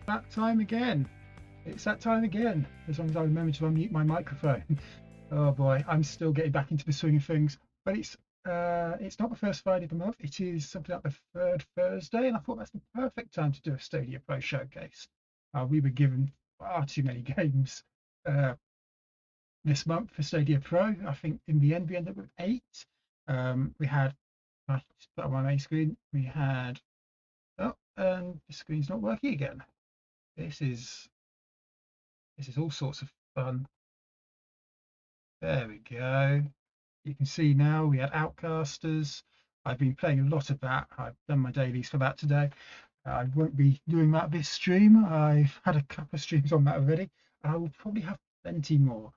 that time again. It's that time again, as long as I remember to unmute my microphone. Oh boy, I'm still getting back into the swing of things, but it's not the first Friday of the month. It is something like the third Thursday, and I thought that's the perfect time to do a Stadia Pro Showcase. We were given far too many games this month for Stadia Pro. I think in the end we ended up with 8. We had, I just put on my main screen, we had, oh, and the screen's not working again. This is all sorts of fun. There we go. You can see now we had Outcasters. I've been playing a lot of that. I've done my dailies for that today. I won't be doing that this stream. I've had a couple of streams on that already. I will probably have plenty more.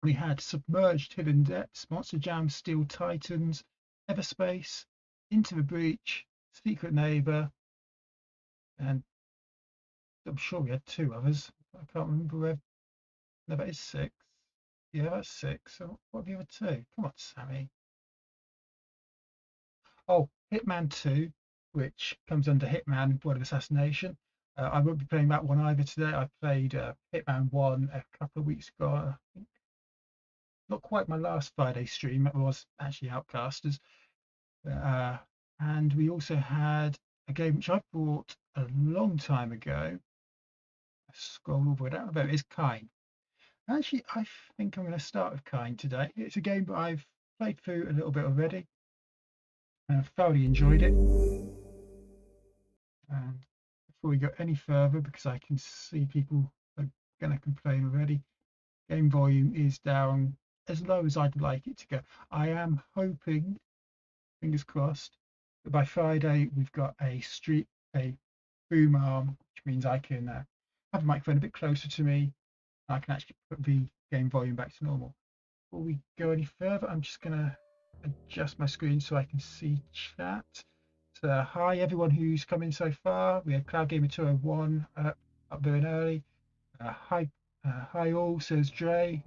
We had Submerged Hidden Depths, Monster Jam, Steel Titans, Everspace, Into the Breach, Secret Neighbor, and I'm sure we had 2 others. I can't remember where. No, that is 6. Yeah, that's 6. So what are the other 2? Come on, Sammy. Oh, Hitman 2, which comes under Hitman Blood of Assassination. I won't be playing that one either today. I played Hitman 1 a couple of weeks ago. I think not quite my last Friday stream. It was actually Outcasters. And we also had a game which I bought a long time ago. I scroll all the way down. There it is, Kine. Actually, I think I'm going to start with Kine today. It's a game that I've played through a little bit already. And I've thoroughly enjoyed it. And before we go any further, because I can see people are going to complain already, game volume is down as low as I'd like it to go. I am hoping, fingers crossed, that by Friday we've got a boom arm, which means I can have the microphone a bit closer to me. I can actually put the game volume back to normal. Before we go any further, I'm just going to adjust my screen so I can see chat. So hi everyone who's come in so far. We had Cloud Gamer 201 up very early. Hi all, says Dre.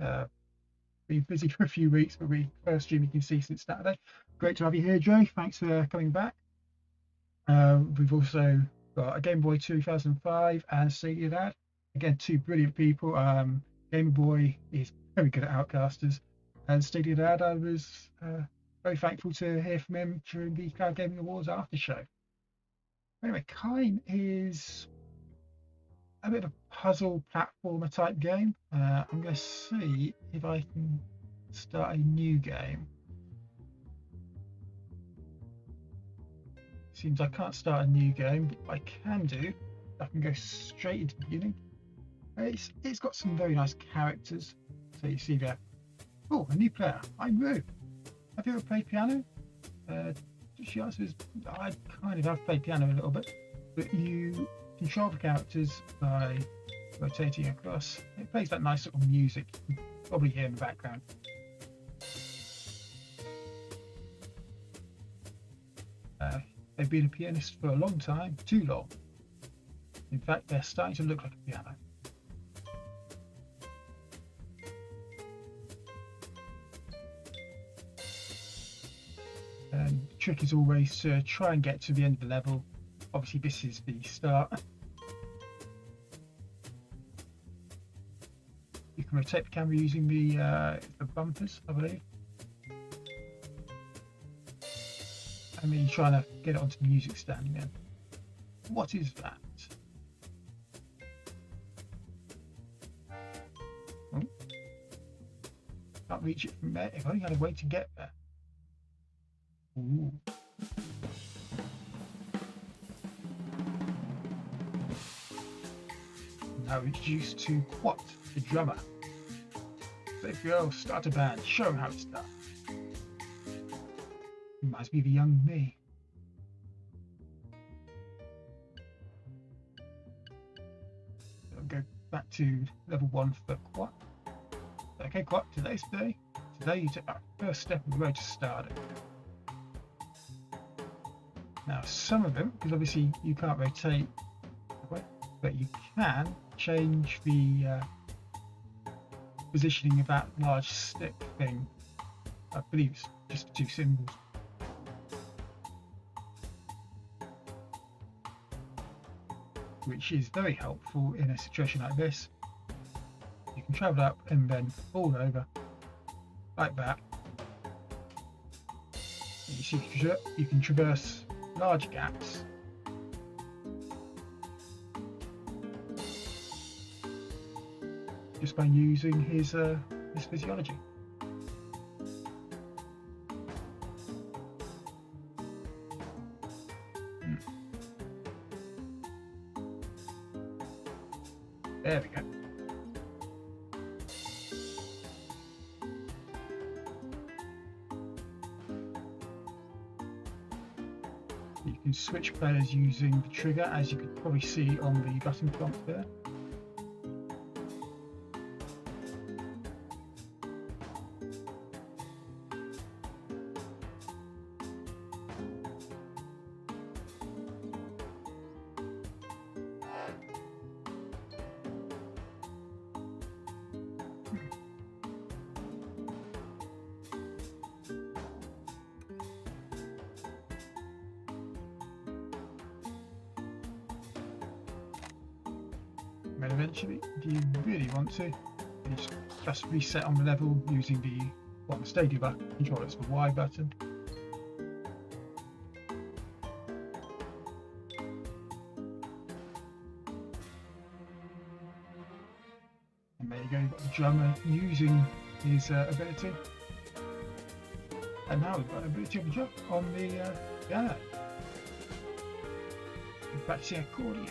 Been busy for a few weeks, but first stream you can see since Saturday. Great to have you here, Dre. Thanks for coming back. We've also got a Game Boy 2005 and Stadia Dad. Again, 2 brilliant people. Game Boy is very good at Outcasters, and Stadia Dad, I was very thankful to hear from him during the Cloud Gaming Awards after show. Anyway, Kine is a bit of a puzzle platformer type game. I'm going to see if I can start a new game. Seems I can't start a new game, but I can do. I can go straight into the beginning. It's got some very nice characters. So you see there. Oh, a new player. I'm Rue. Have you ever played piano? She answers, I kind of have played piano a little bit, but you control the characters by rotating across. It plays that nice sort of music you can probably hear in the background. They've been a pianist for a long time, too long. In fact, they're starting to look like a piano. And the trick is always to try and get to the end of the level. Obviously, this is the start. You can rotate the camera using the bumpers, I believe. I mean, trying to get it onto the music stand again. What is that? Oh. Can't reach it from there. If I only had a way to get there. Ooh. Now introduced to Quat, the drummer. So if you start a band, show them how it's done. Reminds me of the young me. I'll go back to level 1 for Quat. Okay, Quat, today's day. Today you took that first step on the road to stardom. Now some of them, because obviously you can't rotate, but you can change the positioning of that large stick thing. I believe it's just 2 symbols. which is very helpful in a situation like this. You can travel up and then fall over like that. You see, you can traverse large gaps just by using his physiology. There we go. You can switch players using the trigger, as you could probably see on the button prompt there. And eventually, if you really want to, you just reset on the level using the Stadia controller. It's the Y button. And there you go, you've got the drummer using his ability. And now we've got the ability of the drum on the piano. We're practicing accordion.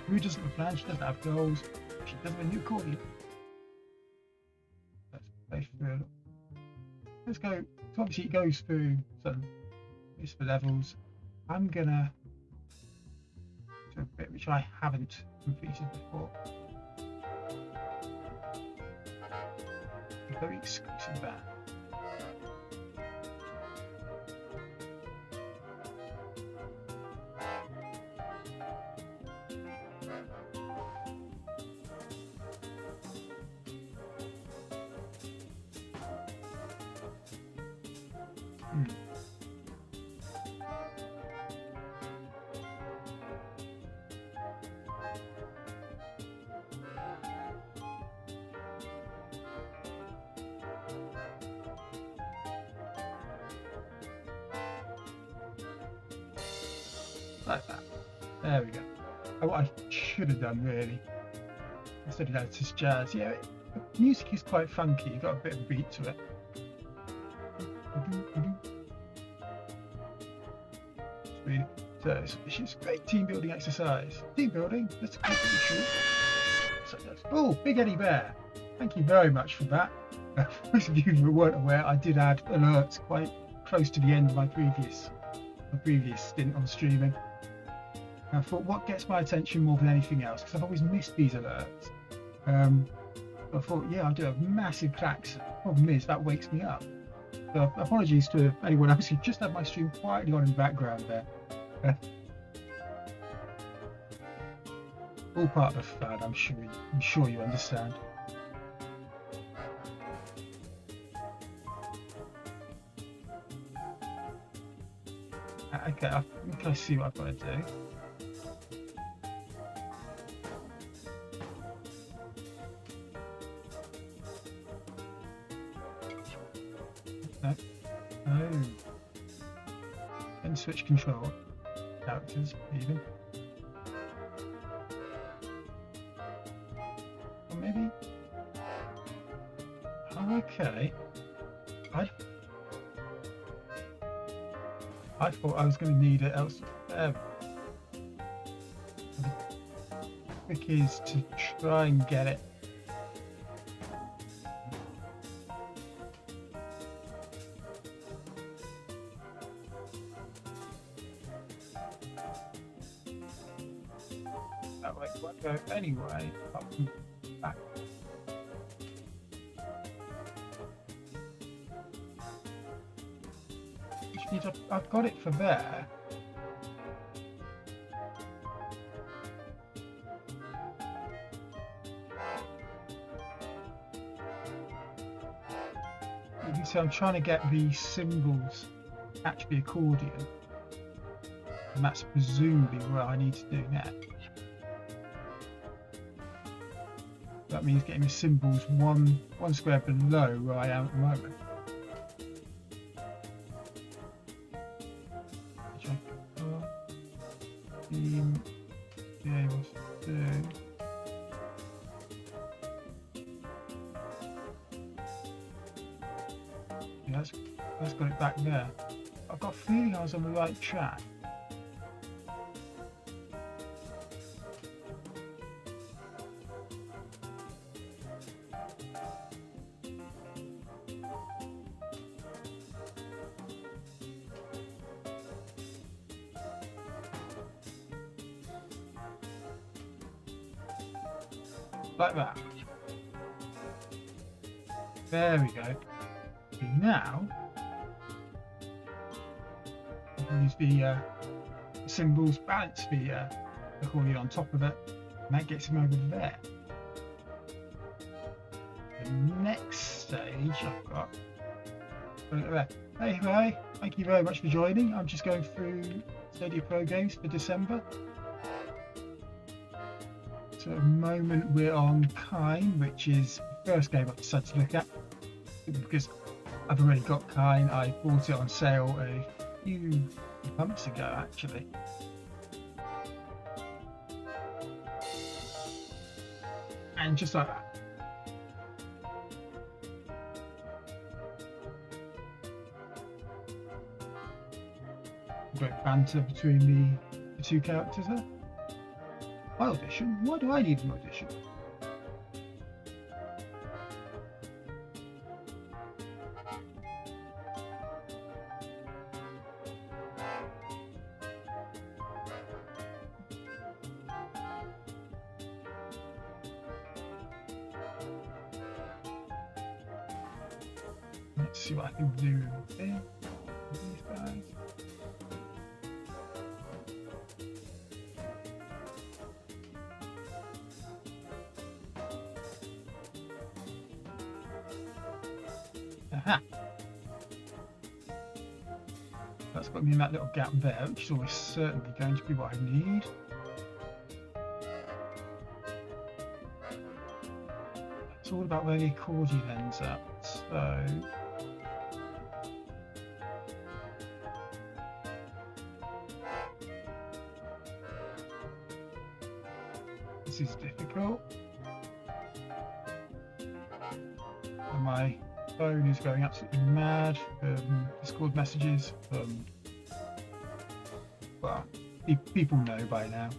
Who doesn't have plans? She doesn't have goals. She doesn't have a new accordion. Let's play through. Let's go. So obviously it goes through some useful levels. I'm gonna do a bit which I haven't completed before. A very exclusive band. Like that. There we go. Oh, what I should have done really, instead of that, it's just jazz. Yeah, the music is quite funky. You've got a bit of a beat to it. So it's just a great team building exercise. Team building, that's completely true. Oh, Big Eddie Bear. Thank you very much for that. For those of you who weren't aware, I did add alerts quite close to the end of my previous stint on streaming. I thought, what gets my attention more than anything else? Because I've always missed these alerts. I thought, yeah, I'll do a massive klaxon. Problem is, that wakes me up. So apologies to anyone else who just had my stream quietly on in the background there. All part of the fun, I'm sure you understand. Okay, I think I see what I've got to do. Oh. And switch control characters even. Or maybe. Oh, okay. I thought I was going to need it elsewhere. The trick is to try and get it. That way it won't go anyway, apart from back. I've got it for there. You can see I'm trying to get the symbols catch the accordion. and that's presumably what I need to do next. That means getting the symbols one square below where I am at the moment. Which I can't seem to be able to do. Yeah, that's got it back there. I've got a feeling I was on the right track. Like that. There we go. And now use the symbols, balance the accordion on top of it, and that gets him over there. The next stage I've got. Hey, thank you very much for joining. I'm just going through Stadia Pro games for December. So at the moment we're on Kine, which is the first game I've decided to look at because I've already got Kine. I bought it on sale a few months ago actually. And just like that. Great banter between the two characters there. My audition? Why do I need an audition? Let's see what I can do there with these guys. Aha! That's got me in that little gap there, which is almost certainly going to be what I need. It's all about where the accordion ends up. So this is difficult. And my phone is going absolutely mad. Discord messages. Well, people know by now.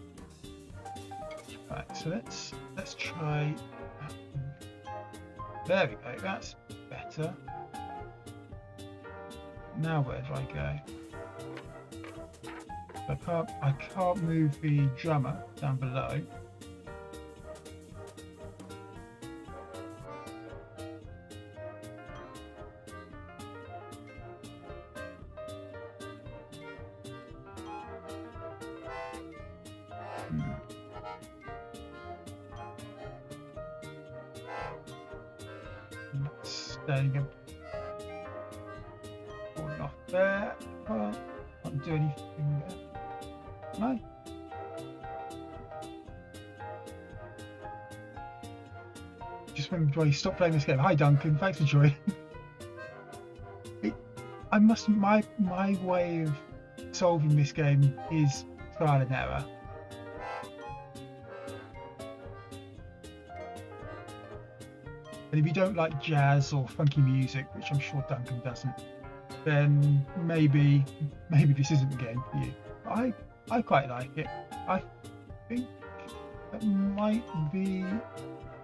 Right, so let's try. There we go. That's better. Now where do I go? I can't move the drummer down below. Staying up, falling off there. Can't do anything there. No. Just when do I stop playing this game? Hi Duncan, thanks for joining. My way of solving this game is trial and error. And if you don't like jazz or funky music, which I'm sure Duncan doesn't, then maybe this isn't the game for you. I quite like it. I think that might be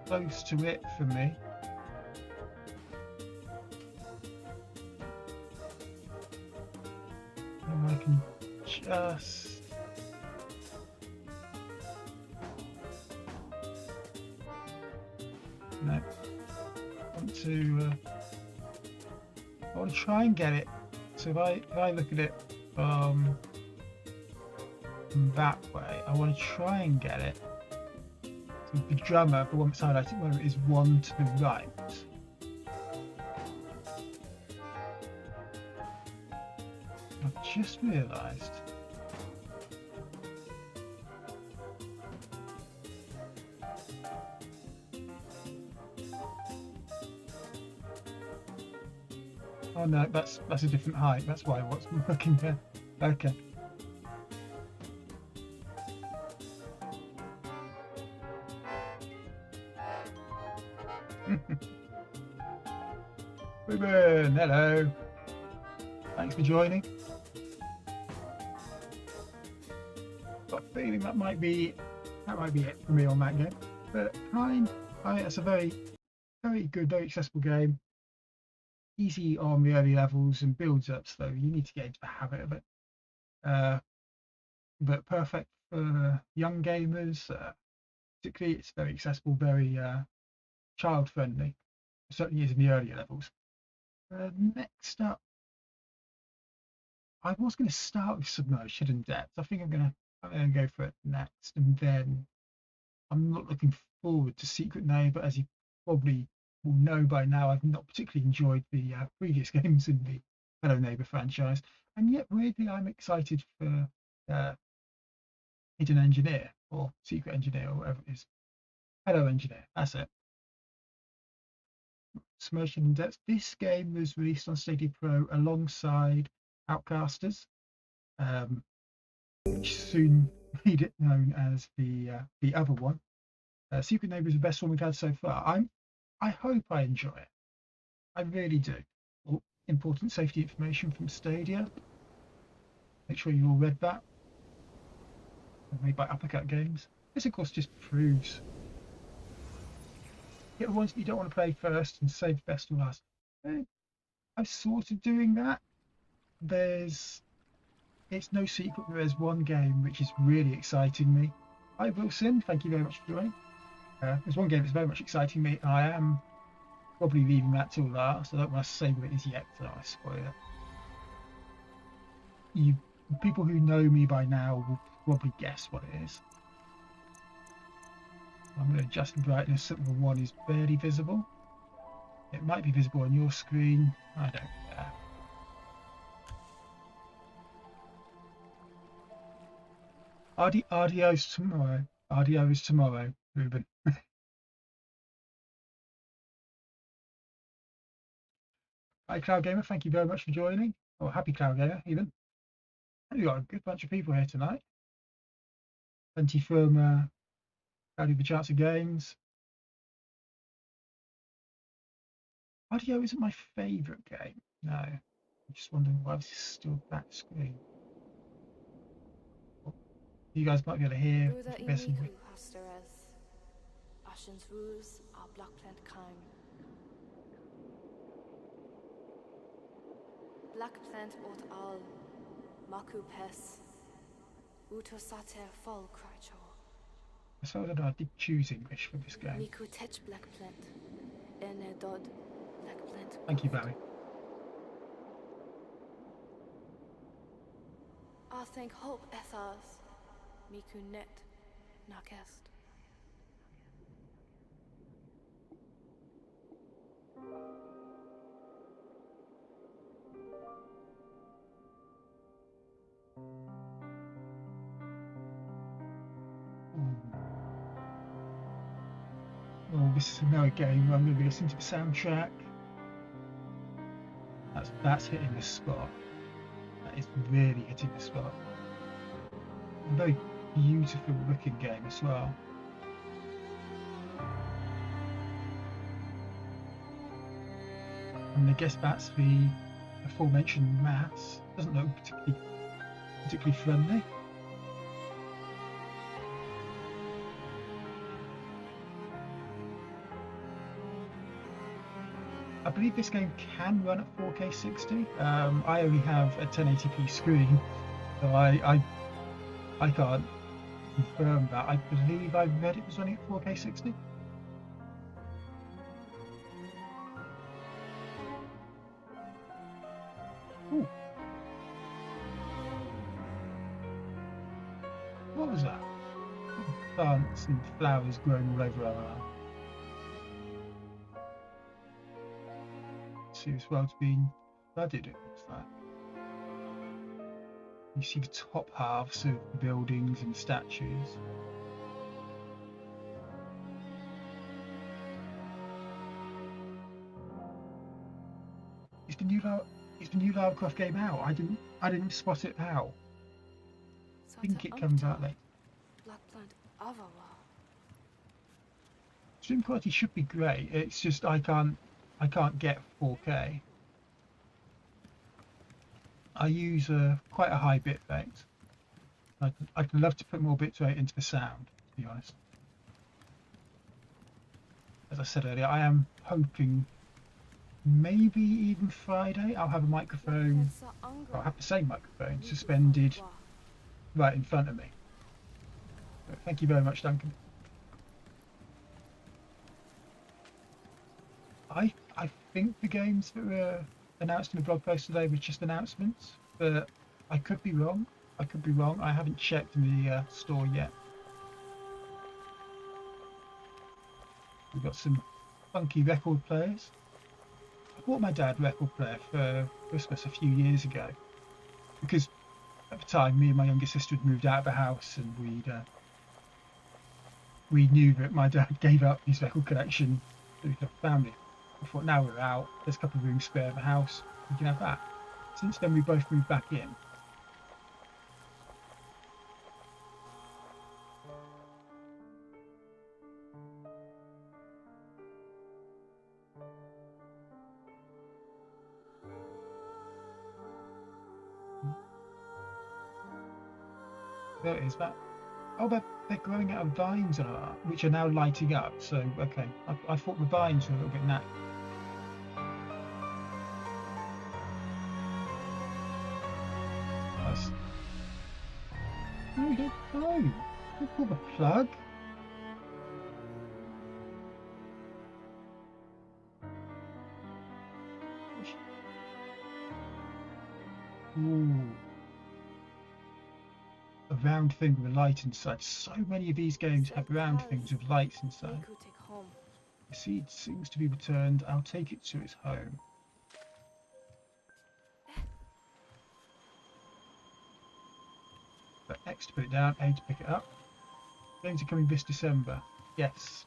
close to it for me. And I can just no. I want to try and get it. So if I look at it from that way, I want to try and get it. So the drummer, the one that's highlighted, whether it is one to the right. I've just realised Oh no, that's a different height. That's why I wasn't looking there. Okay. Ruben, hello. Thanks for joining. Got a feeling that might be it for me on that game. But it's a very good, very accessible game. Easy on the early levels and builds up, so you need to get into the habit of it. But perfect for young gamers. Particularly, it's very accessible, very child friendly. It certainly is in the earlier levels. Next up, I was going to start with Submerged Hidden Depths. I think I'm going to go for it next, and then I'm not looking forward to Secret Neighbor, as you probably will know by now. I've not particularly enjoyed the previous games in the Hello Neighbor franchise, and yet weirdly I'm excited for Hidden Engineer or Secret Engineer or whatever it is. Hello Engineer, that's it. Submerged Hidden Depths. This game was released on Stadia Pro alongside Outcasters, which soon made it known as the other one. Secret Neighbor is the best one we've had so far. I hope I enjoy it. I really do. Important safety information from Stadia. Make sure you all read that. Made by Uppercut Games. This, of course, just proves get the ones that you don't want to play first and save the best for last. I'm sort of doing that. It's no secret that there's one game which is really exciting me. Hi Wilson, thank you very much for joining. There's one game that's very much exciting me. I am probably leaving that till last. I don't want to say what it is yet, so I spoil it. People who know me by now will probably guess what it is. I'm going to adjust the brightness so the one is barely visible. It might be visible on your screen. I don't care. Ardio's tomorrow. Ardio is tomorrow, Ruben. Hi, Cloud Gamer. Thank you very much for joining. Or happy Cloud Gamer, even. We've got a good bunch of people here tonight. Plenty from Cloudy the Chance of Games. Audio isn't my favourite game. No. I'm just wondering why this is still back screen. You guys might be able to hear. Ashen's ruse are black plant kime. Black plant ot al, maku pes, uto sater fall cricho. I suppose I did choose English for this game. Miku tech black plant, ene dod black plant. Thank you, Barry. I think hope ethas, miku net, nakest. Oh, this is another game where I'm going to be listening to the soundtrack. That's hitting the spot. That is really hitting the spot. A very beautiful looking game as well. And I guess that's the aforementioned mass. Doesn't look particularly friendly. I believe this game can run at 4K 60. I only have a 1080p screen, so I can't confirm that. I believe I read it was running at 4K 60. Ooh. What was that? Plants and flowers growing all over our this world's been flooded, it looks like. You see the top halves of the buildings and statues. Is the new Lara Croft game out? I didn't spot it out. I think it comes out later. Black Plant Avawa. Stream quality should be great. It's just I can't get 4K. I use quite a high bit rate. I'd love to put more bitrate into the sound, to be honest. As I said earlier, I am hoping maybe even Friday I'll have a microphone. I'll have the same microphone suspended right in front of me. But thank you very much, Duncan. I think the games that were announced in the blog post today were just announcements, but I could be wrong. I haven't checked in the store yet. We've got some funky record players. I bought my dad a record player for Christmas a few years ago because at the time me and my younger sister had moved out of the house, and we knew that my dad gave up his record collection to the family. I thought, now we're out, there's a couple of rooms spare in the house, we can have that. Since then we both moved back in. There it is. That. Oh, they're growing out of vines, which are now lighting up. So, okay. I thought the vines were a little bit knackered. Nice. No, we don't. No. Don't pull the plug. Ooh. A round thing with a light inside. So many of these games have round things with lights inside. The seed seems to be returned. I'll take it to its home. But X to put it down, A to pick it up. Games are coming this December. Yes.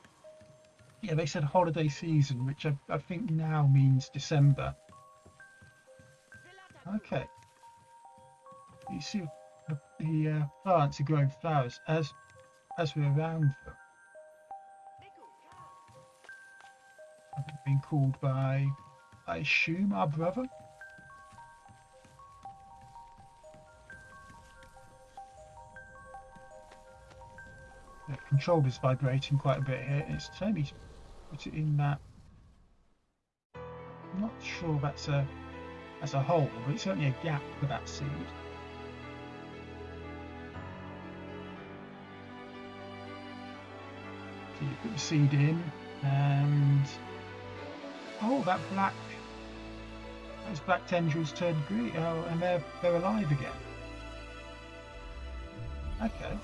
Yeah, they said holiday season, which I think now means December. Okay. You see the plants are growing flowers as we're around them. I've been called by, I assume, our brother. The controller's vibrating quite a bit here, and it's telling me to put it in that. I'm not sure that's a hole, but it's certainly a gap for that seed. So you put the seed in, and oh, those black tendrils turned green. Oh, and they're alive again. Okay.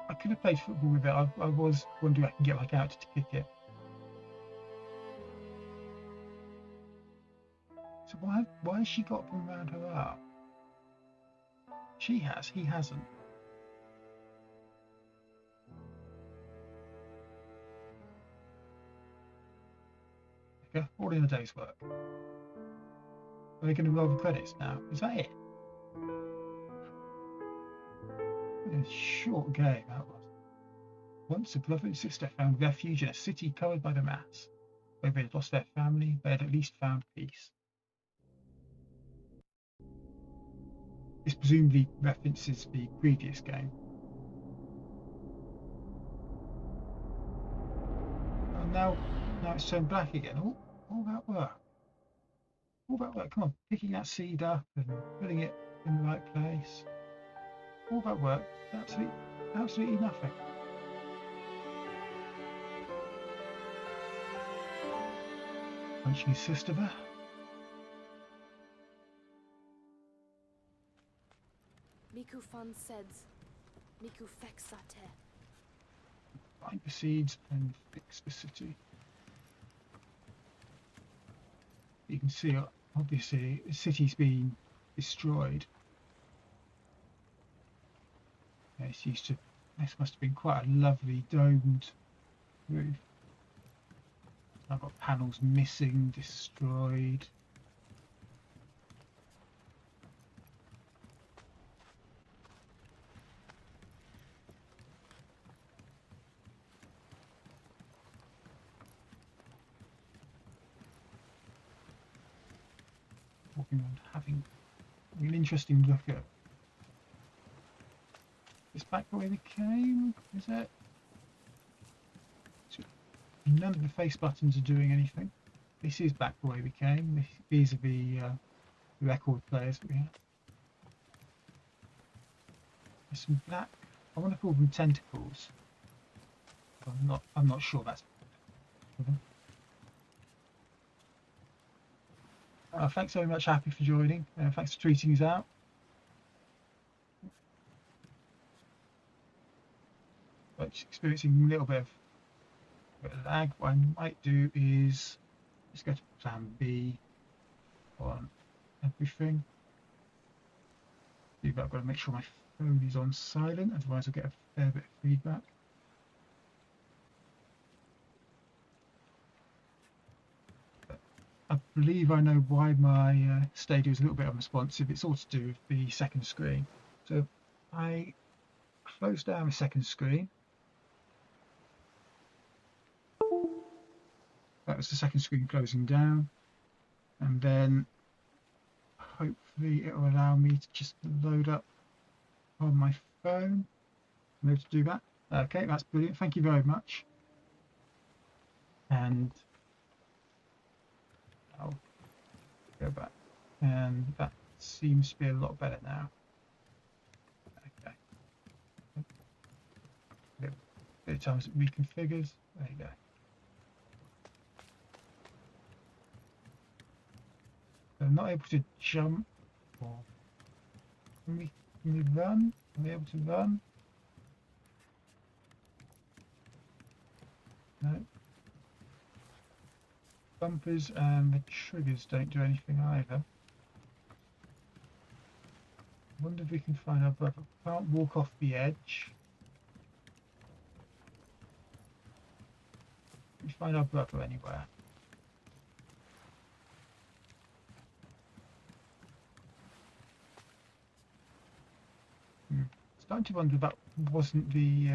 I could have played football with it. I was wondering if I can get back out to kick it. So why has she got them around her arm? She has, he hasn't. Okay, all in a day's work. Are they going to roll the credits now? Is that it? A short game that was. Once a brother and sister found refuge in a city covered by the mass. Where they had lost their family, they had at least found peace. This presumably references the previous game. And now it's turned black again. All that work. All that work. Come on, picking that seed up and putting it in the right place. All that work. Absolutely nothing. Punching his sister there. Miku fan seds. Miku fexate. Find the seeds and fix the city. You can see, obviously, the city's been destroyed. This must have been quite a lovely domed roof. I've got panels missing, destroyed. Walking around having an interesting look at this back the way we came, is it? So none of the face buttons are doing anything. This is back the way we came. These are the record players that we have. There's some black, I want to call them tentacles. I'm not sure that's thanks very much, Happy, for joining. Thanks for tweeting us out. But just experiencing a little bit of lag. What I might do is just go to plan B on everything. I've got to make sure my phone is on silent, otherwise I'll get a fair bit of feedback. I believe I know why my Stadia is a little bit unresponsive. It's all to do with the second screen. So I close down the second screen. That was the second screen closing down. And then hopefully it will allow me to just load up on my phone. I'm able to do that. Okay, that's brilliant. Thank you very much. And I'll go back. And that seems to be a lot better now. Okay. A bit of times it reconfigures. There you go. So I'm not able to jump. Or can we run? Are we able to run? No. Bumpers and the triggers don't do anything either. I wonder if we can find our brother. Can't walk off the edge. Can we find our brother anywhere? Starting to wonder if that wasn't the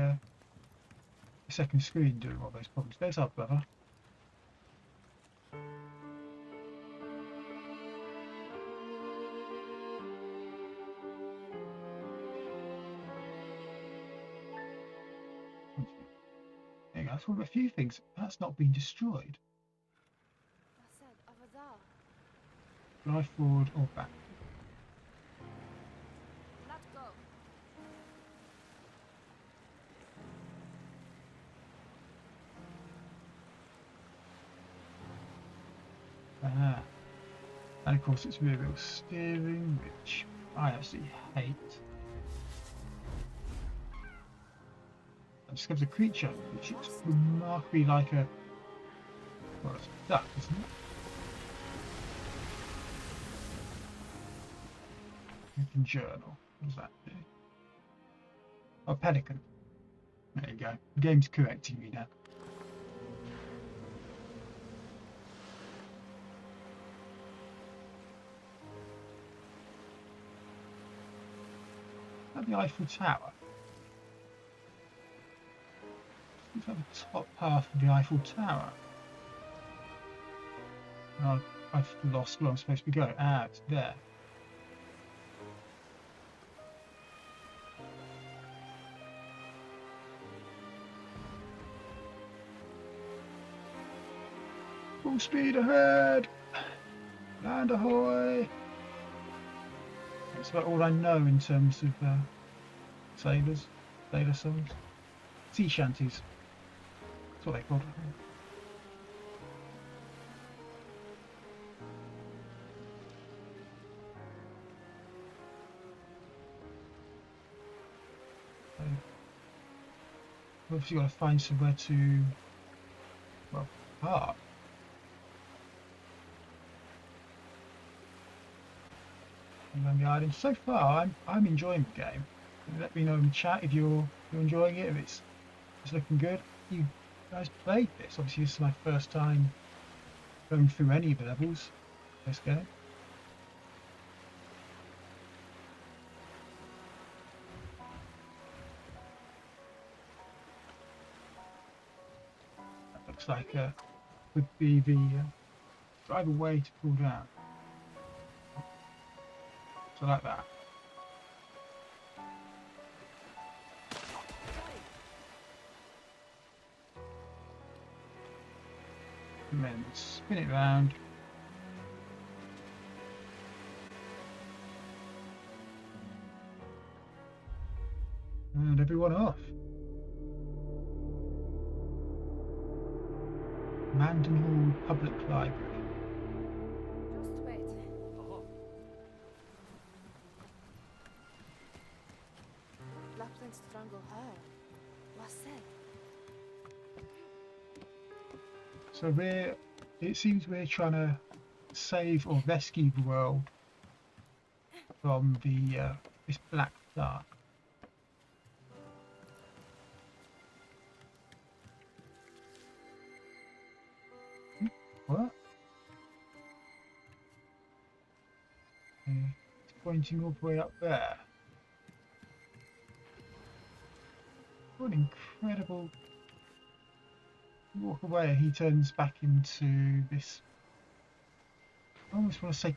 second screen doing all those problems. There's our brother. There you go. That's one of a few things. That's not been destroyed. I said over there. Drive forward or back. Let go. And of course it's rear wheel steering, which I absolutely hate. I discovered a creature which looks remarkably like a, well, it's a duck, isn't it? You can journal. What does that do? Oh, pelican. There you go. The game's correcting me now. Is that the Eiffel Tower? Is that the top half of the Eiffel Tower? Oh, I've lost where I'm supposed to be going. Ah, it's there. Full speed ahead! Land ahoy! That's about all I know in terms of sailor songs. Sea shanties. That's what they called it. Obviously got to find somewhere to, well, park. And the island. So far, I'm enjoying the game. Let me know in the chat if you're enjoying it. If it's looking good. You guys played this. Obviously, this is my first time going through any of the levels this game. That looks like would be the driver way to pull down. So like that. And then spin it round. And everyone off. Mandenhall Public Library. Just wait. Lapland strangle her. Was said. So it seems we're trying to save or rescue the world from the this black plant. What? It's pointing all the way up there. What an incredible walk away. He turns back into this, I almost want to say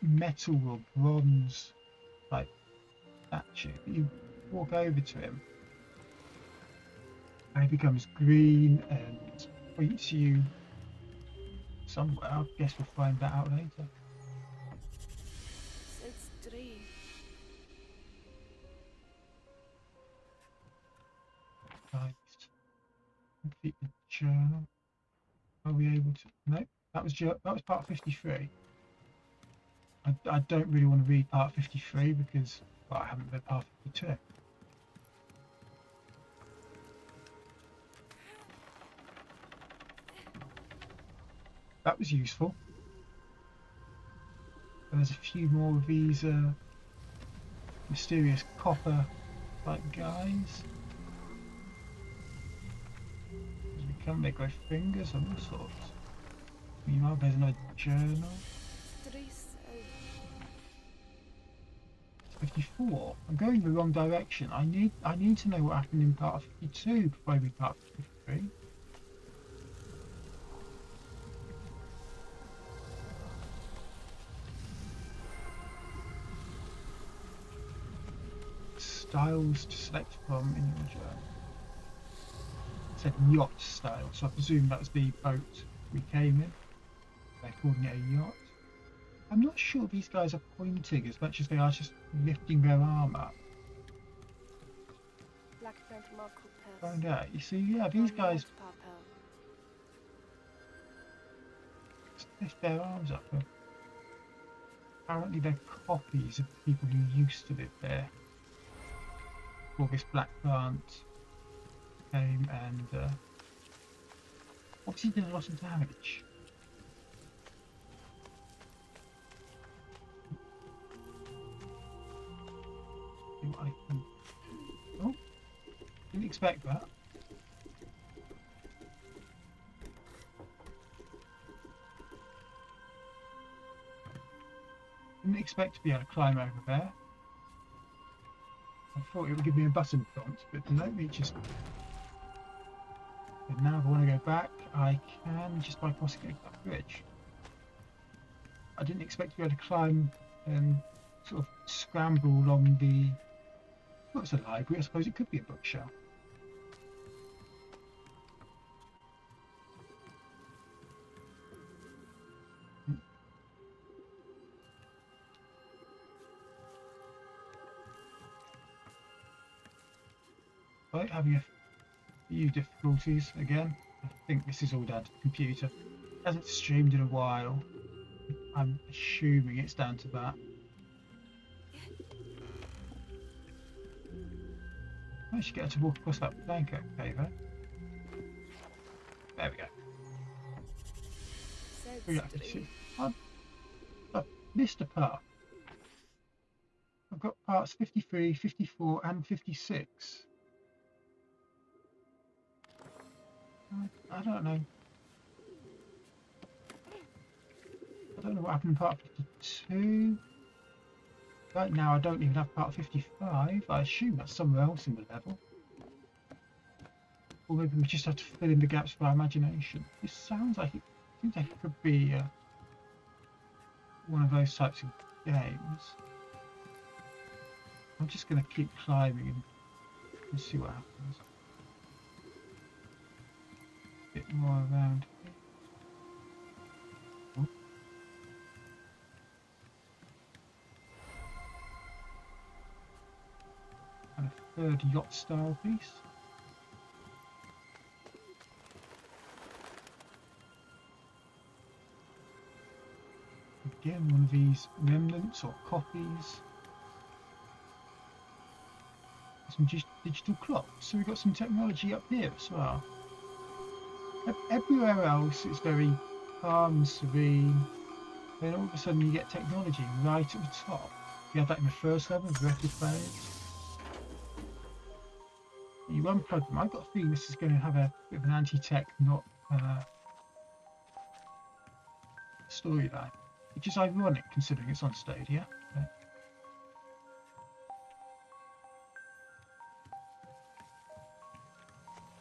metal or bronze like statue. But you walk over to him and he becomes green and points you somewhere. I guess we'll find that out later. It's tree. Right. Complete the journal. Are we able to? No, that was part 53. I don't really want to read part 53 because, well, I haven't read part 52. That was useful. And there's a few more of these mysterious copper like guys. They grow fingers and all sorts. Meanwhile, there's no journal. 54. I'm going the wrong direction. I need to know what happened in part 52 before I read part 53. Styles to select from in your journal. It said yacht style, so I presume that's the boat we came in. They're calling it a yacht. I'm not sure these guys are pointing as much as they are just lifting their arm up. Find out. You see, yeah, these guys just lift their arms up. Apparently they're copies of people who used to live there. Before this black plant came and obviously did a lot of damage. See what I can... Oh, didn't expect that. Didn't expect to be able to climb over there. I thought it would give me a button prompt, but no, it just... And now if I want to go back, I can just by crossing that bridge. I didn't expect to be able to climb and sort of scramble along the... Well, it's a library, I suppose it could be a bookshelf. Right, having a few difficulties again. I think this is all down to the computer. It hasn't streamed in a while. I'm assuming it's down to that. I should get her to walk across that plank okay though. There we go. I've missed a part. I've got parts 53, 54 and 56. I don't know. I don't know what happened in part 52. Right now I don't even have part 55. I assume that's somewhere else in the level. Or maybe we just have to fill in the gaps with our imagination. This seems like it could be one of those types of games. I'm just going to keep climbing and see what happens. A bit more around here. Oh. And a third yacht style piece. Again, one of these remnants or copies. Some digital clocks, so we've got some technology up here as well. Everywhere else it's very calm and serene, then all of a sudden you get technology right at the top. You had that in the first level with record players. You unplug them. I've got a feeling this is going to have a bit of an anti-tech, not storyline, which is ironic considering it's on Stadia.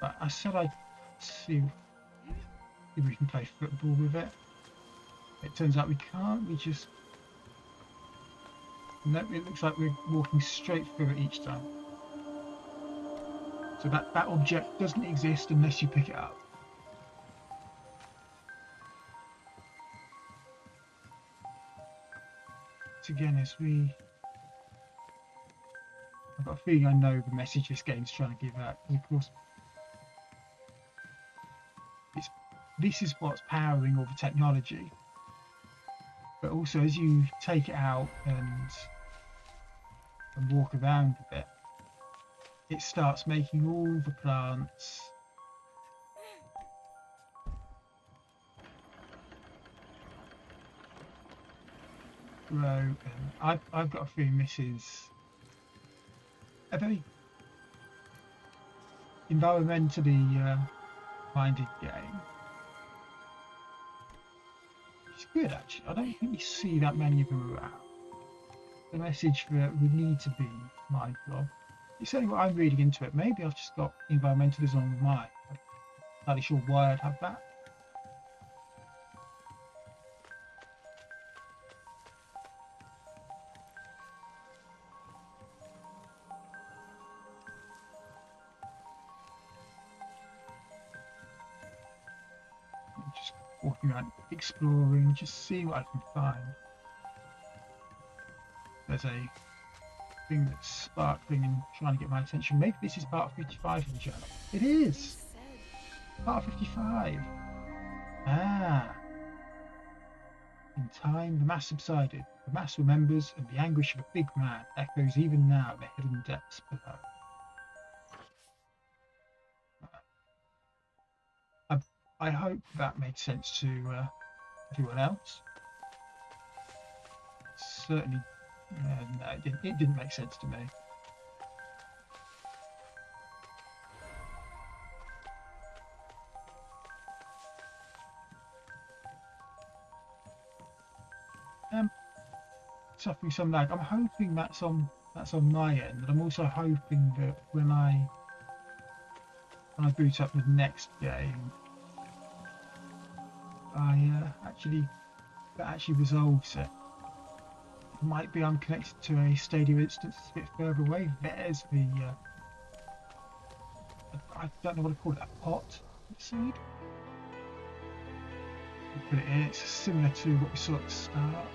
But I said I'd see if we can play football with it. It turns out we can't. We just... No, it looks like we're walking straight through it each time. So that object doesn't exist unless you pick it up. So again, as we... I've got a feeling I know the message this game's trying to give out. Because of course, this is what's powering all the technology. But also, as you take it out and walk around a bit, it starts making all the plants grow. And I've got a feeling this is a very environmentally minded game. It's good actually. I don't think you see that many of them around. The message that we need to be mindful of. It's certainly what I'm reading into it. Maybe I've just got environmentalism on my mind. I'm not entirely sure why I'd have that. I'm just walking around, exploring, just seeing what I can find. There's a thing that's sparkling and trying to get my attention. Maybe this is part 55 of the journal. It is! Part 55. Ah. In time, the mass subsided. The mass remembers, and the anguish of a big man echoes even now in the hidden depths below. I hope that made sense to everyone else. Certainly, no, it didn't make sense to me. Suffering some lag. I'm hoping that's on my end, and I'm also hoping that when I boot up the next game, that actually resolves it. It might be I'm connected to a Stadia instance a bit further away. There's the I don't know what to call it, a pot seed. You put it in. It's similar to what we saw at the start.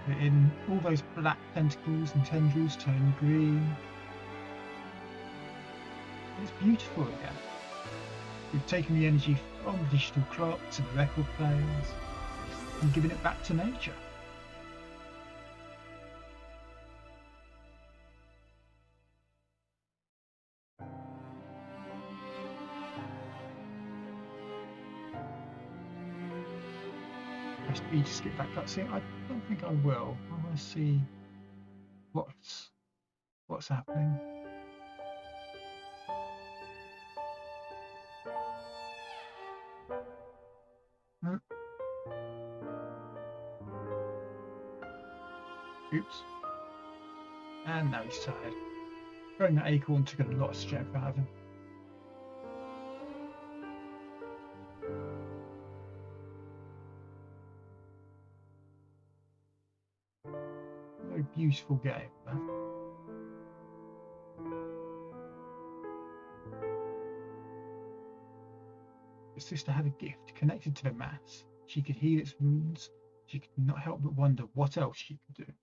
Put it in, all those black tentacles and tendrils turn green. It's beautiful again. We've taken the energy from the digital clocks and the record players and given it back to nature. Press B to skip that cutscene. I don't think I will. I want to see what's happening. Oops. And now he's tired. Throwing that acorn took a lot of strength out of him. Very beautiful game, man. His sister had a gift connected to the mass. She could heal its wounds. She could not help but wonder what else she could do.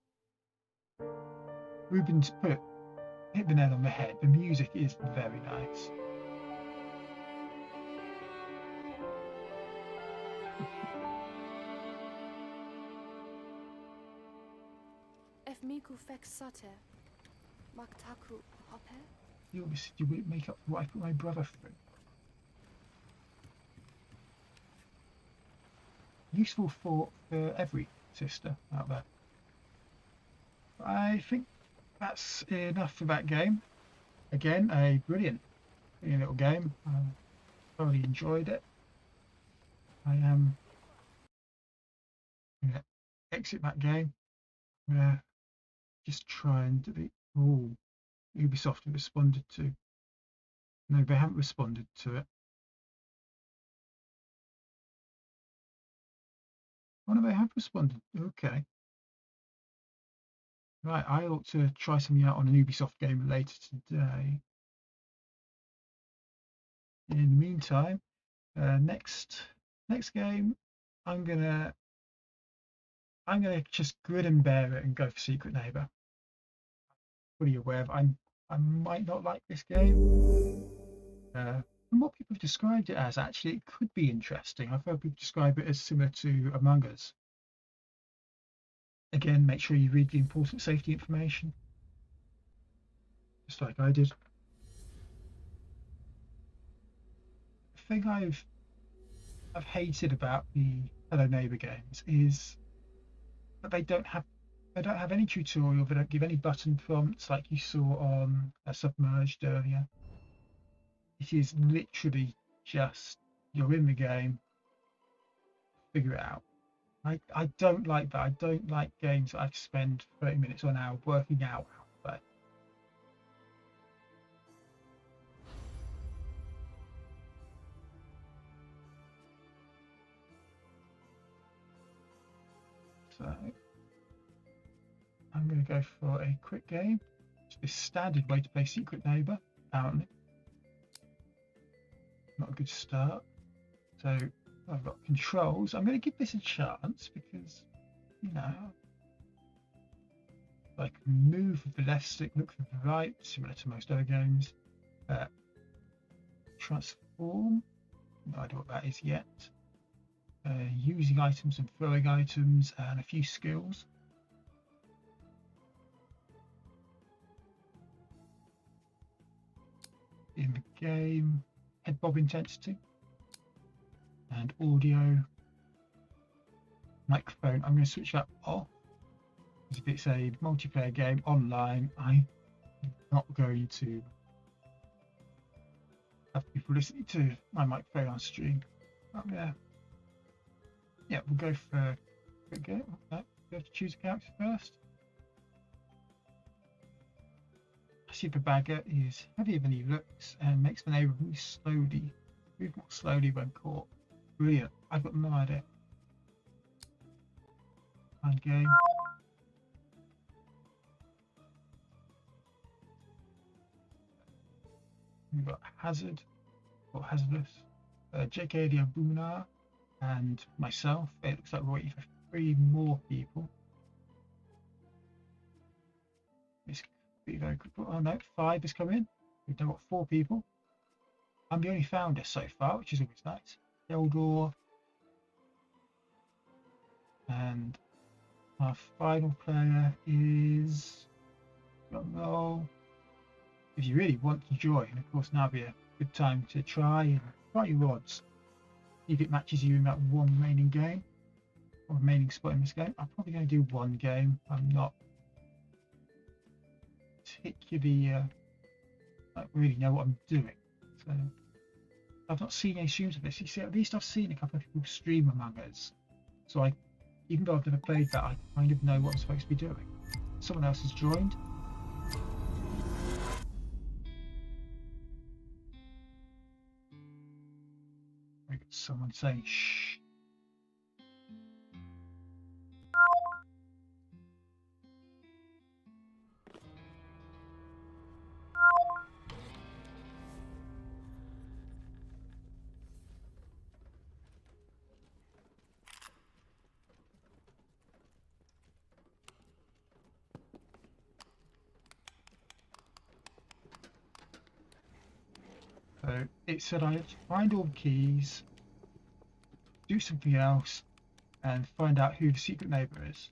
Rubens hit the nail on the head. The music is very nice. If Miku fex sate, Maktaku hope? You obviously you make up for what I put my brother through. Useful for every sister out there. I think that's enough for that game. Again, a brilliant little game. I thoroughly enjoyed it. I am going to exit that game. I'm going to just try and delete. Oh, Ubisoft have responded to. No, they haven't responded to it. Oh no, they have responded. Okay. Right, I ought to try something out on an Ubisoft game later today. In the meantime, next game, I'm gonna just grin and bear it and go for Secret Neighbor. Fully aware of I might not like this game. From what people have described it as, actually, it could be interesting. I've heard people describe it as similar to Among Us. Again, make sure you read the important safety information, just like I did. The thing I've hated about the Hello Neighbor games is that they don't have any tutorial. They don't give any button prompts like you saw on Submerged earlier. It is literally just you're in the game, figure it out. I don't like that. I don't like games that I have to spend 30 minutes or an hour working out how to play. So I'm going to go for a quick game. It's the standard way to play Secret Neighbor, apparently. Not a good start. So I've got controls. I'm going to give this a chance because, you know, I can move with the left stick, look with the right, similar to most other games. Transform, no idea what that is yet. Using items and throwing items and a few skills. In the game, head bob intensity and audio. Microphone, I'm going to switch that off. If it's a multiplayer game online, I'm not going to have people listening to my microphone on stream. Yeah, we'll go for a quick game. No, you have to choose a character first. Super Bagger is heavier than he looks and makes the neighbour move more slowly when caught. Brilliant. I've got no idea. Find game. We've got Hazard or Hazardous, JK the Abuna, and myself. It looks like we're waiting for 3 more people. This could be very quick. Oh no, 5 has come in. We've now got 4 people. I'm the only founder so far, which is always nice. Eldor. And our final player is if you really want to join, of course, now would be a good time to try your odds. If it matches you in that one remaining game or remaining spot in this game, I'm probably going to do 1 game. I'm not particularly I don't really know what I'm doing, so I've not seen any streams of this. You see, at least I've seen a couple of people stream Among Us, so even though I've never played that, I kind of know what I'm supposed to be doing. someone else has joined. We got someone saying shh. So it said I had to find all the keys, do something else, and find out who the secret neighbor is.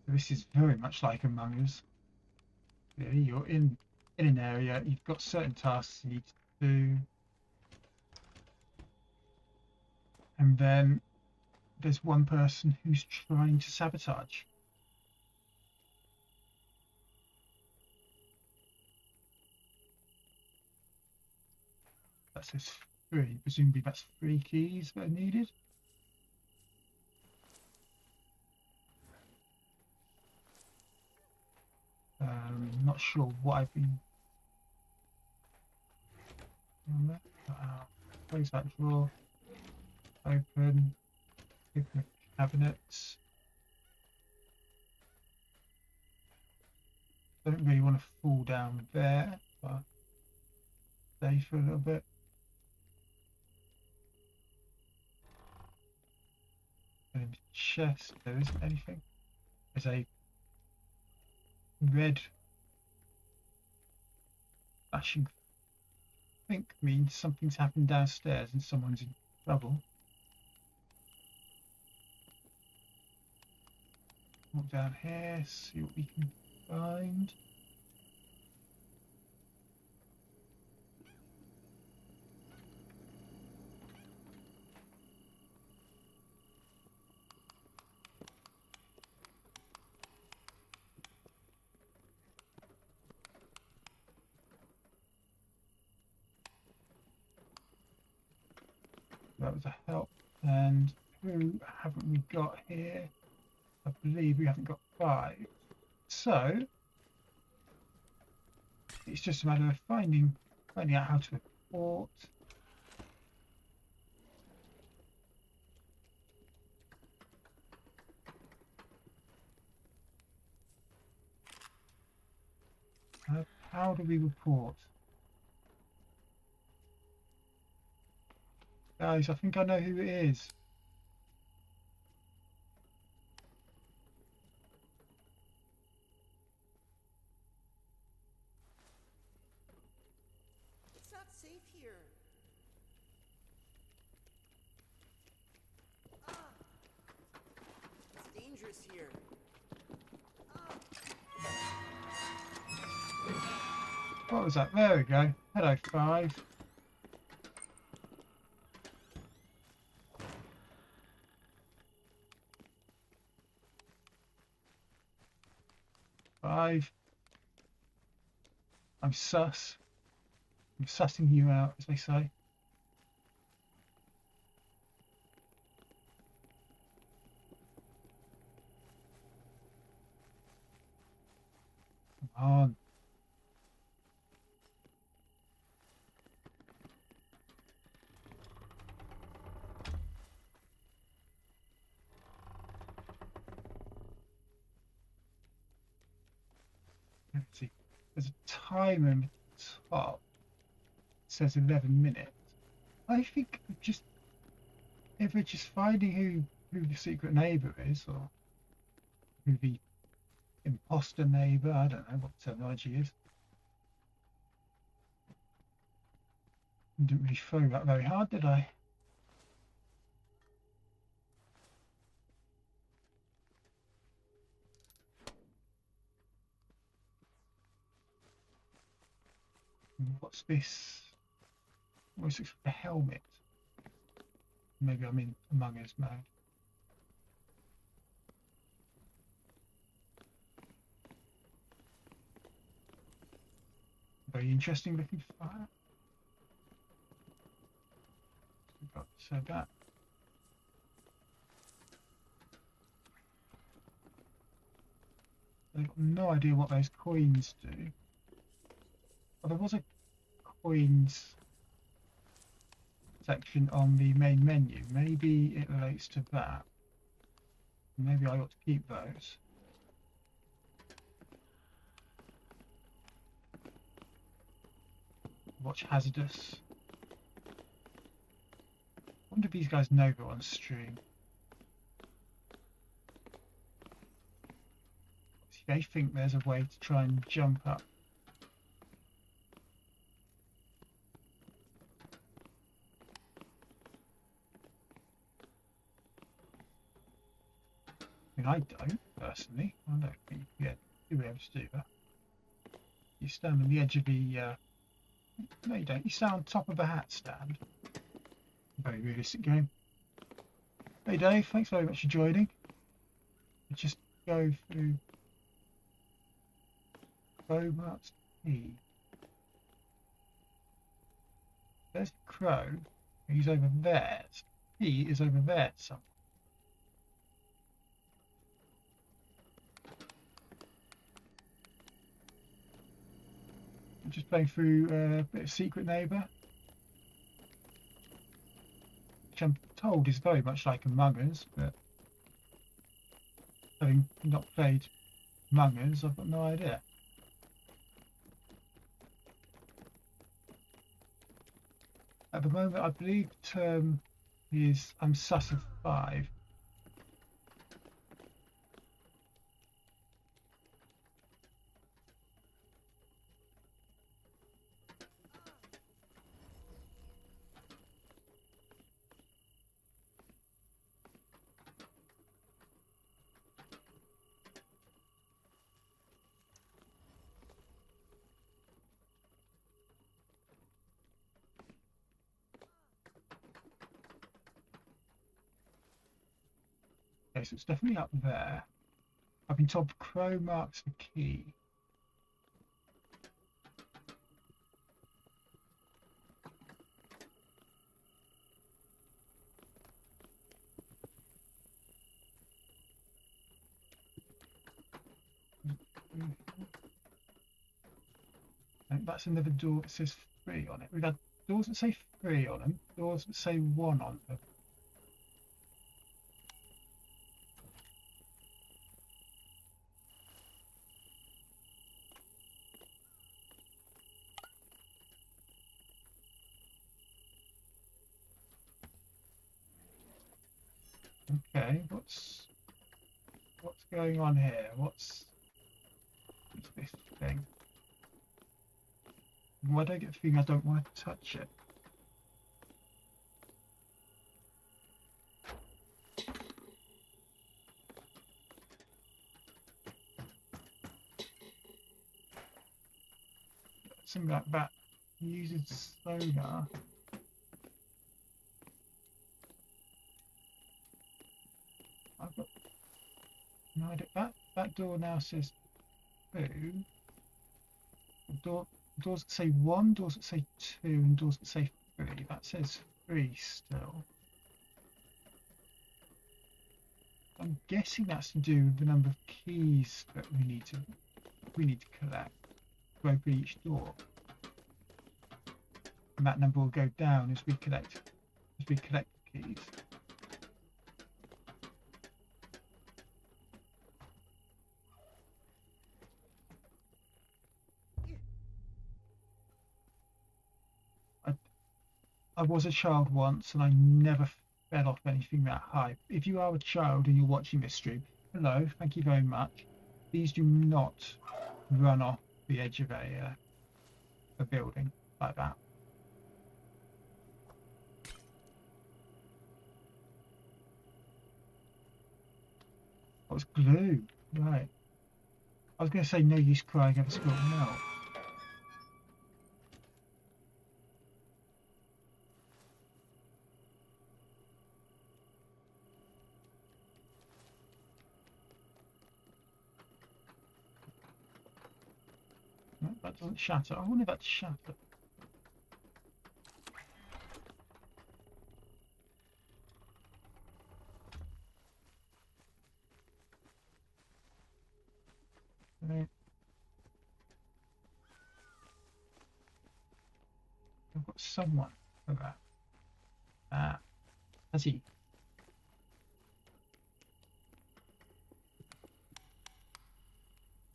This is very much like Among Us. Really, you're in an area, you've got certain tasks you need to do, and then there's one person who's trying to sabotage. That says 3. Presumably that's 3 keys that are needed. Not sure what I've been. Close that drawer. Open. Open the cabinets. Don't really want to fall down there, but stay for a little bit. And in the chest, there isn't anything. There's a red flashing. I think means something's happened downstairs and someone's in trouble. Walk down here, see what we can find. That was a help. And who haven't we got here? I believe we haven't got 5. So it's just a matter of finding out how to report. How do we report? Guys, I think I know who it is. It's not safe here. Ah! It's dangerous here. What was that? There we go. Hello, 5. I'm sus. I'm sussing you out, as they say. Come on. Let's see. There's a timer in the top. It says 11 minutes. I think just if we're just finding who the secret neighbor is, or who the imposter neighbor, I don't know what terminology is. Didn't really throw that very hard, did I? What's this? Almost looks like a helmet. Maybe I'm in Among Us mode. Very interesting looking fire. So that. I've got no idea what those coins do. Well, there was a coins section on the main menu. Maybe it relates to that. Maybe I ought to keep those. Watch hazardous. I wonder if these guys know we're on stream. See, they think there's a way to try and jump up. I mean, I don't, personally. I don't think you'd be able to do that. You stand on the edge of the... no, you don't. You stand on top of a hat stand. Very realistic game. Hey Dave, thanks very much for joining. Just go through Cromart's key. There's Crow. He's over there. He is over there somewhere. I'm just playing through a bit of Secret Neighbour, which I'm told is very much like Among Us, but having not played Among Us, I've got no idea. At the moment, I believe the term is I'm sus of 5. Okay, so it's definitely up there. I've been told Crow marks the key. And that's another door that says 3 on it. We've had doors that say 3 on them, doors that say 1 on them. Okay, what's going on here? What's this thing? Why do I get the feeling I don't want to touch it? Something like that uses sonar. I've got no idea. That door now says 2. Doors that say 1, doors that say 2, and doors that say 3. That says 3 still. I'm guessing that's to do with the number of keys that we need to collect to open each door. And that number will go down as we collect the keys. I was a child once and I never fell off anything that high. If you are a child and you're watching this stream, hello, thank you very much. Please do not run off the edge of a building like that. That was glue, right. I was going to say no use crying over spilled milk. No, that doesn't shatter. I wonder if that's shatter. Okay. I've got someone for that. Ah, has he?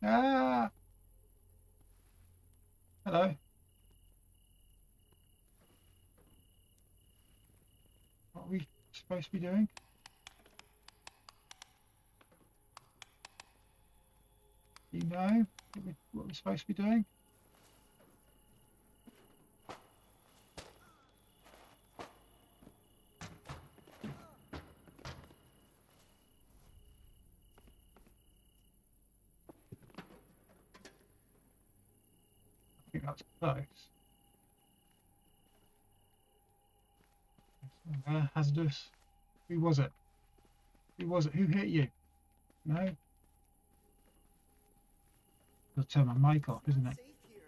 Ah! Hello. What are we supposed to be doing? Do you know what we're supposed to be doing? I think that's close. Hazardous. Who was it? Who was it? Who hit you? No? I'll turn my mic off, isn't it? Safe here.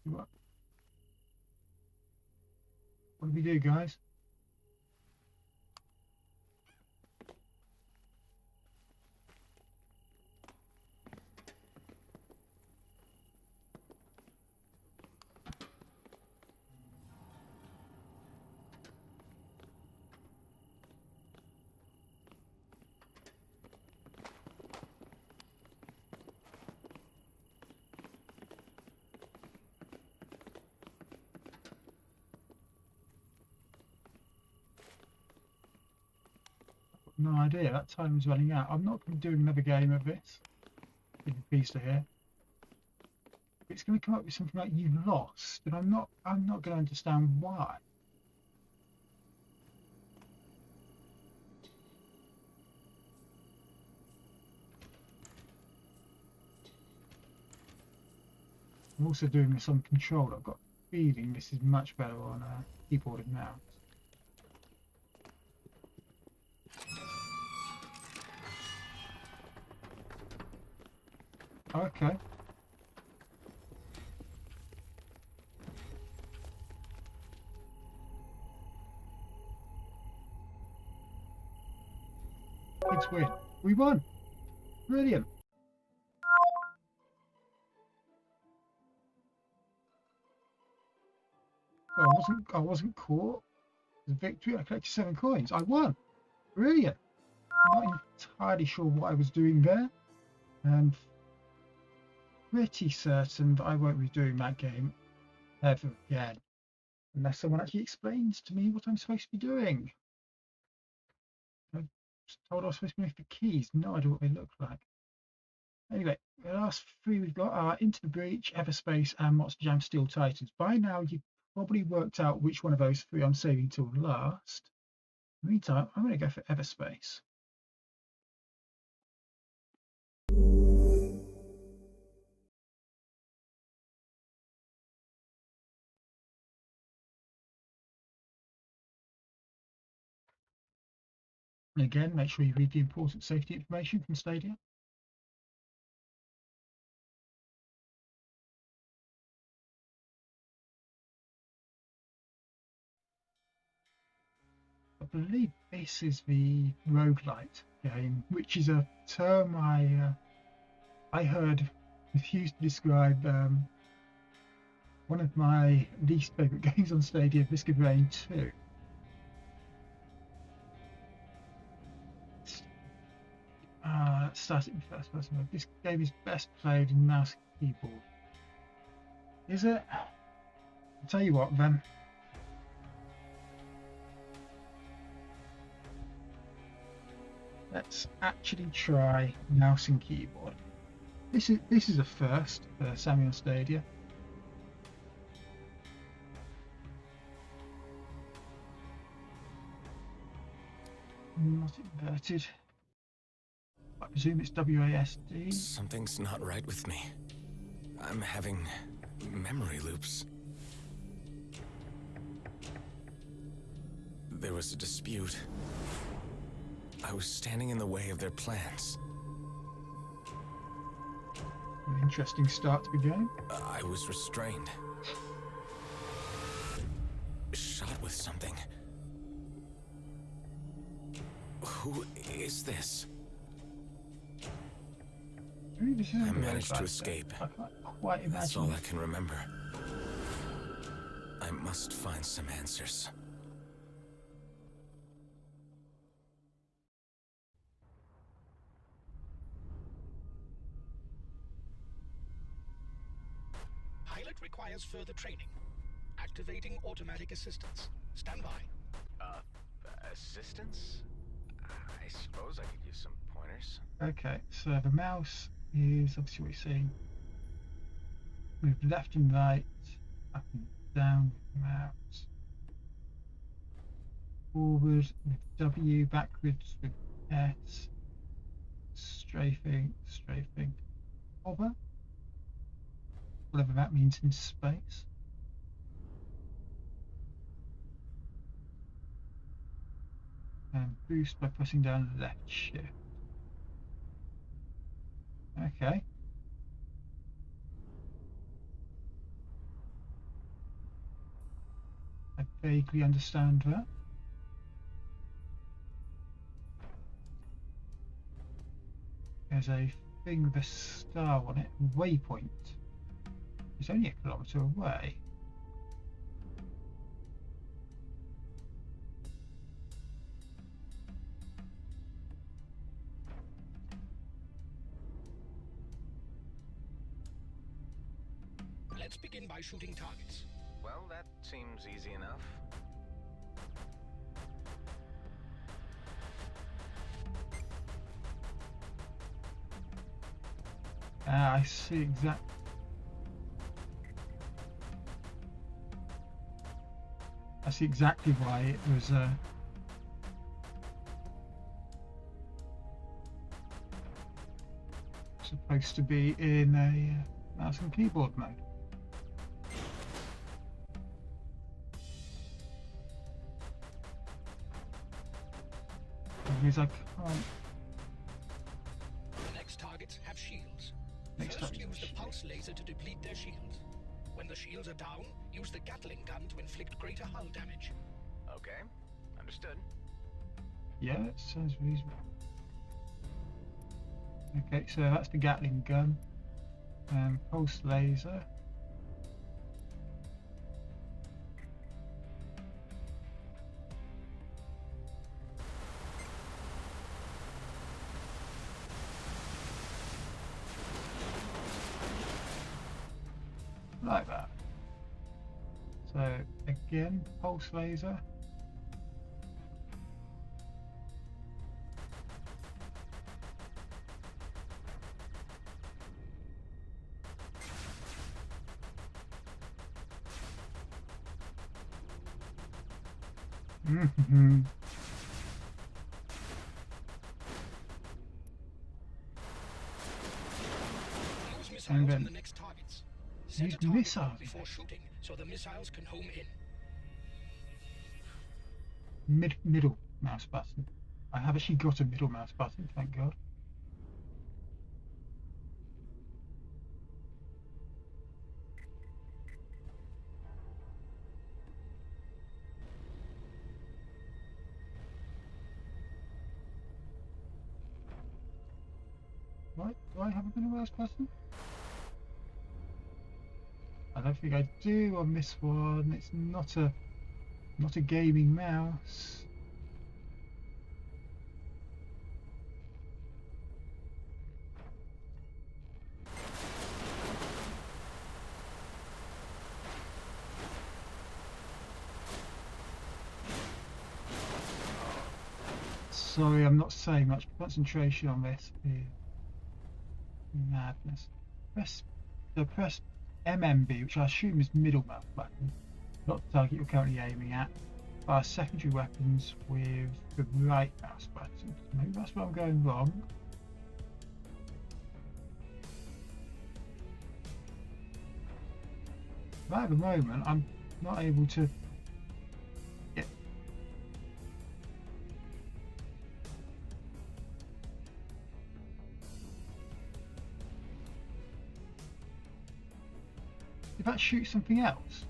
What do we do, guys? No idea. That time's running out. I'm not going to do another game of this. Give a piece to here. It's going to come up with something like you've lost, and I'm not going to understand why. I'm also doing this on control. I've got a feeling this is much better on keyboard and mouse. Okay. Kids win. We won. Brilliant. So I wasn't caught. It was a victory. I collected 7 coins. I won. Brilliant. I'm not entirely sure what I was doing there. And pretty certain that I won't be doing that game ever again. Unless someone actually explains to me what I'm supposed to be doing. I was told I was supposed to be looking for keys. No idea what they look like. Anyway, the last 3 we've got are Into the Breach, Everspace, and Monster Jam Steel Titans. By now, you've probably worked out which one of those 3 I'm saving till last. In the meantime, I'm going to go for Everspace. And again, make sure you read the important safety information from Stadia. I believe this is the roguelite game, which is a term I heard used to describe one of my least favourite games on Stadia, Risk of Rain 2. Let's start it in first person mode. This game is best played in mouse and keyboard. Is it? I'll tell you what then. Let's actually try mouse and keyboard. This is a first for Sammy on Stadia. Not inverted. I presume it's WASD. Something's not right with me. I'm having memory loops. There was a dispute. I was standing in the way of their plans. An interesting start to the game. I was restrained. Shot with something. Who is this? Maybe this isn't I the way managed to back escape. there. I can't quite That's all imagine. I can remember. I must find some answers. Pilot requires further training. Activating automatic assistance. Stand by. Assistance? I suppose I could use some pointers. Okay, so the mouse is obviously what you're seeing. Move left and right, up and down with the mouse. Forward with W, backwards with S. Strafing, strafing. Hover. Whatever that means in space. And boost by pressing down the left shift. Okay. I vaguely understand that. There's a thing with a star on it, waypoint. It's only a kilometre away. Let's begin by shooting targets. Well, that seems easy enough. I see exactly. I see exactly why it was supposed to be in a mouse and keyboard mode. Because I can't. The next targets have shields. Next First, targets use have the pulse laser to deplete their shields. When the shields are down, use the Gatling gun to inflict greater hull damage. Okay, understood. Yeah, it sounds reasonable. Okay, so that's the Gatling gun. Pulse laser. Like that. So again, pulse laser. Mm-hmm. Use missiles And then on the next targets. Set use a target missiles. point before shooting, so the missiles can home in. Middle mouse button. I have actually got a middle mouse button, thank God. Right, do I have a middle mouse button? I don't think I do on this one. It's not a gaming mouse. Sorry, I'm not saying much. Concentration on this is madness. Press MMB, which I assume is middle mouse button, not the target you're currently aiming at. Fire secondary weapons with the right mouse button. Maybe that's where I'm going wrong. But at the moment, I'm not able to get. Did that shoot something else?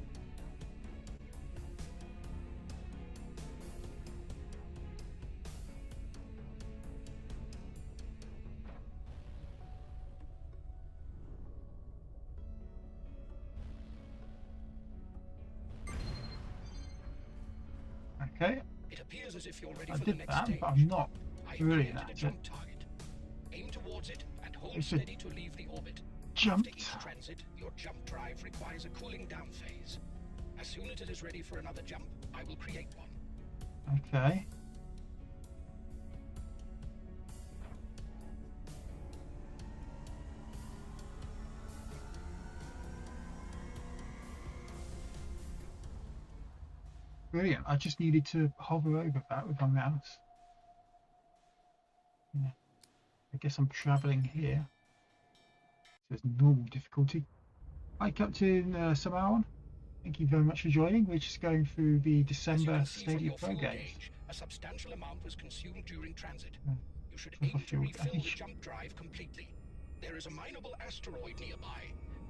Okay, It appears as if you're ready I for the did next that, stage. but I'm not I have brilliant created a at it. jump target. Aim towards it and hold It's a steady to leave the orbit. Jumped. After each transit, your jump drive requires a cooling down phase. As soon as it is ready for another jump, I will create one. Okay. Brilliant. I just needed to hover over that with my mouse. Yeah. I guess I'm travelling here. So it's normal difficulty. Hi, Captain Samawan. Thank you very much for joining. We're just going through the As you December can see from Stadia your Pro fuel games. gauge, a substantial amount was consumed during transit. You should Proper aim to fuel refill the gauge. jump drive completely. There is a mineable asteroid nearby.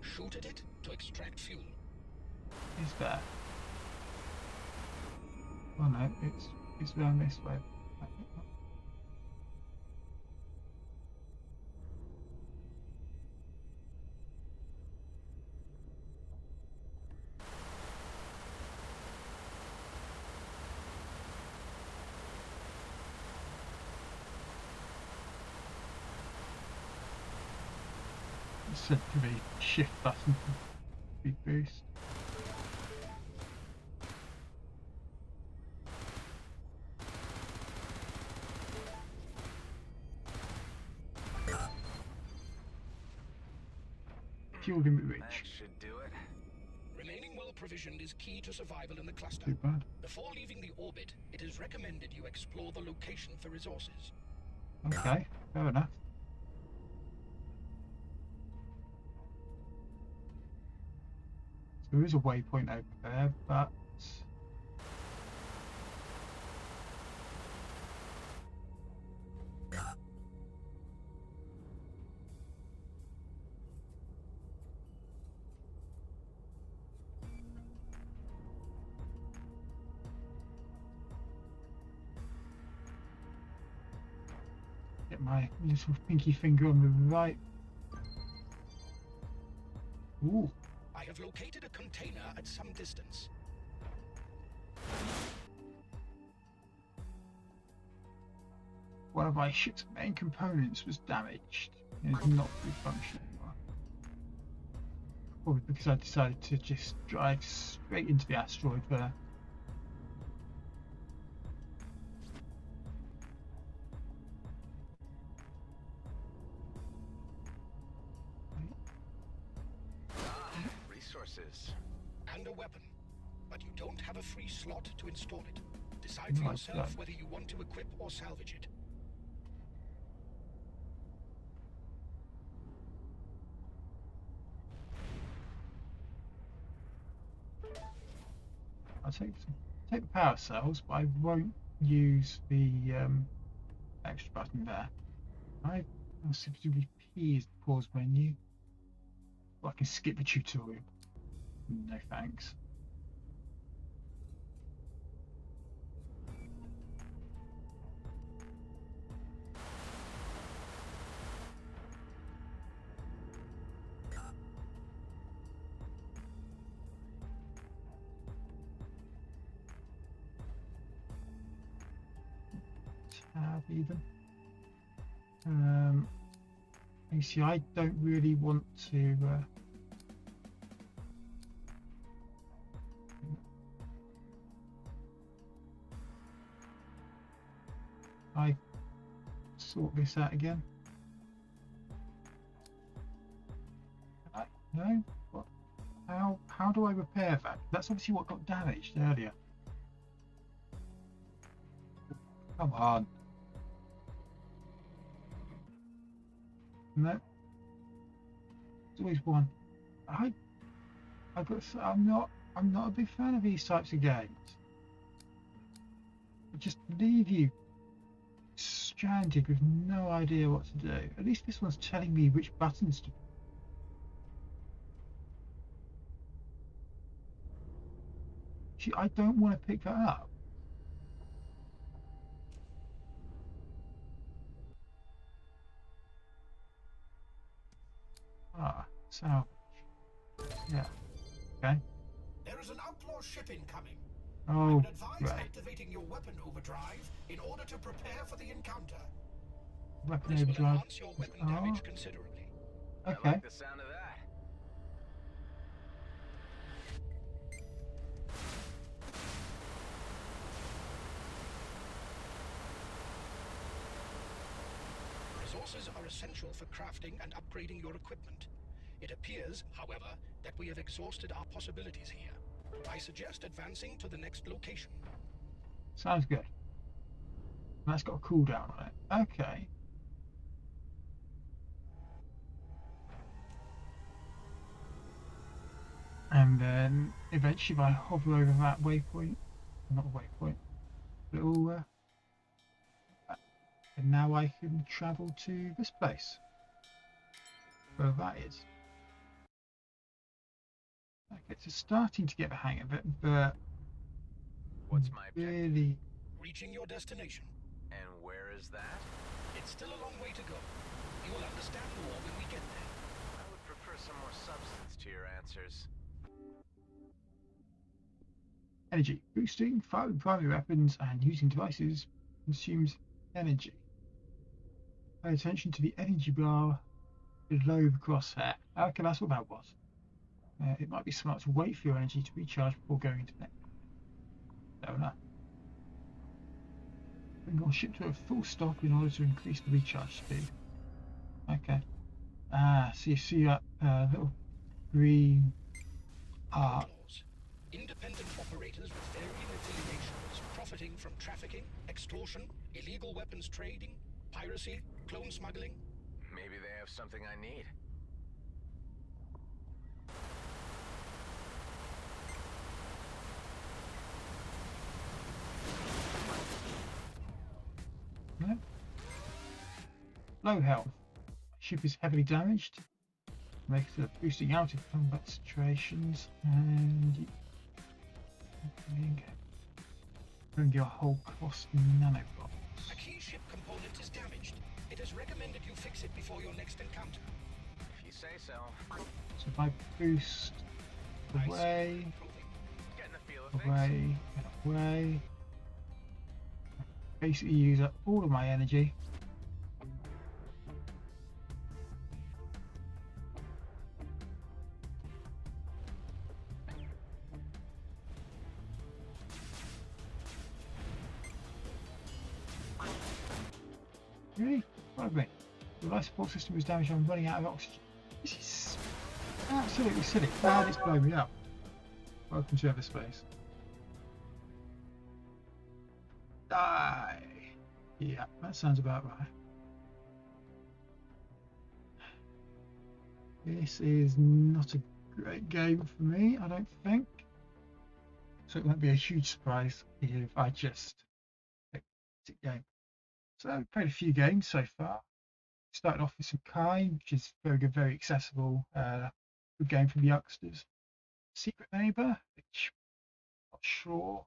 Shoot at it to extract fuel. Is there? Oh no, it's around this way. It's said to be shift button for big boost. Fuel limit reach. That should do it. Remaining well provisioned is key to survival in the cluster. Too bad. Before leaving the orbit, it is recommended you explore the location for resources. Okay, fair enough. So there is a waypoint over there, but get my little pinky finger on the right. Ooh, I have located a container at some distance. one of my ship's main components was damaged and is not fully functioning anymore. Probably because I decided to just drive straight into the asteroid there. Resources. And a weapon. But you don't have a free slot to install it. Decide for Nice yourself one. whether you want to equip or salvage it. I'll take the power cells, but I won't use the extra button there. I simply P is the pause menu. Well, I can skip the tutorial. No thanks. Tab even. You see, I don't really want to. I sort this out again. No? What? How do I repair that? That's obviously what got damaged earlier. Come on. No. There's always one. I'm not a big fan of these types of games. They just leave you stranded with no idea what to do. At least this one's telling me which buttons to. See, I don't want to pick that up. Ah, salvage. Yeah. Okay. There is an outlaw ship incoming. I Oh, would advise right. activating your weapon overdrive in order to prepare for the encounter. Weapon This will overdrive. enhance your weapon damage considerably. Okay. I like the sound of that. Resources are essential for crafting and upgrading your equipment. It appears, however, that we have exhausted our possibilities here. I suggest advancing to the next location. Sounds good. That's got a cooldown on it. Okay. And then eventually, if I hover over that waypoint, not a waypoint, little, and now I can travel to this place. Where that is. Okay, so starting to get the hang of it, but What's my objective? really, Reaching your destination. And where is that? It's still a long way to go. You will understand more when we get there. I would prefer some more substance to your answers. energy boosting, firing primary weapons, and using devices consumes energy. Pay attention to the energy bar below the crosshair. Okay, that's what that was. It might be smart to wait for your energy to recharge before going into next. Fair enough. Bring your ship to a full stop in order to increase the recharge speed. Okay. So you see that little green arc. Outlaws. Independent operators with varying affiliations, profiting from trafficking, extortion, illegal weapons trading, piracy, clone smuggling. Maybe they have something I need. No. Low health. Ship is heavily damaged. Makes it boosting out of combat situations, and bring your whole cost nanobots. A key ship component is damaged. It is recommended you fix it before your next encounter. If you say so. So if I boost away, Getting the feel of things. away, and away, basically use up all of my energy. Really? What me? The life support system was damaged. I'm running out of oxygen. This is absolutely silly. And it's blowing me up. Welcome to Everspace. Die! Yeah, that sounds about right. This is not a great game for me, I don't think. So it won't be a huge surprise if I just pick it game. So I've played a few games so far. Started off with some Kai, which is very good, very accessible. Good game from the youngsters. Secret Neighbor, which I'm not sure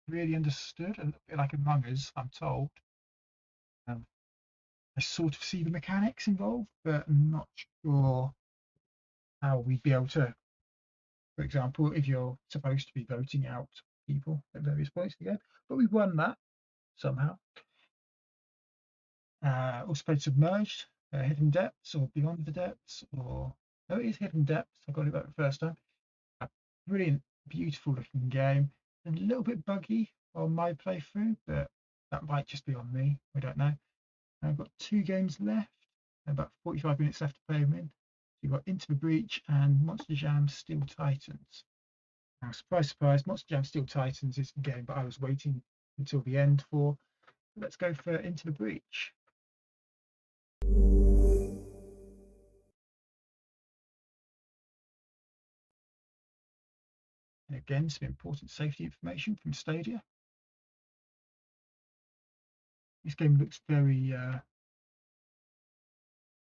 really understood. A little bit like Among Us, I'm told. I sort of see the mechanics involved, but I'm not sure how we'd be able to, for example, if you're supposed to be voting out people at various points in the game. But we won that somehow. Also played Submerged, Hidden Depths, or Beyond the Depths, or no, it is Hidden Depths. I got it back the first time. A brilliant, beautiful looking game. A little bit buggy on my playthrough, but that might just be on me. We don't know. I've got 2 games left, and about 45 minutes left to play them in. So you've got Into the Breach and Monster Jam Steel Titans. Now, surprise, surprise, Monster Jam Steel Titans is the game, but I was waiting until the end for. Let's go for Into the Breach. And again, some important safety information from Stadia. This game looks very, I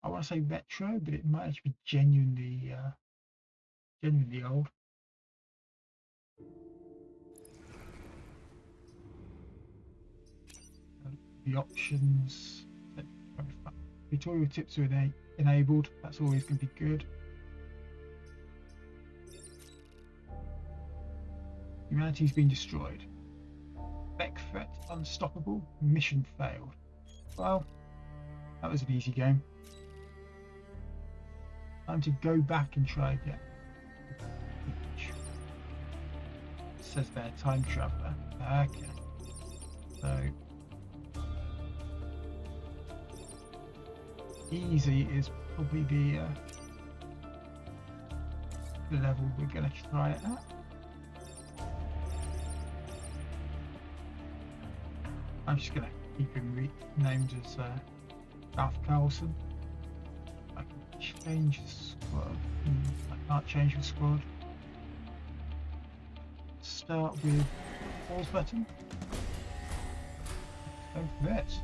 want to say retro, but it might actually be genuinely old. The options, tutorial tips are enabled. That's always going to be good. Humanity's been destroyed. Beck threat unstoppable. Mission failed. Well, that was an easy game. Time to go back and try again. It says there, time traveler. Okay. So easy is probably the level we're going to try it at. I'm just going to keep him named as Ralph Carlson. I can change the squad. I can't change the squad. Start with pause button. Let's go for this.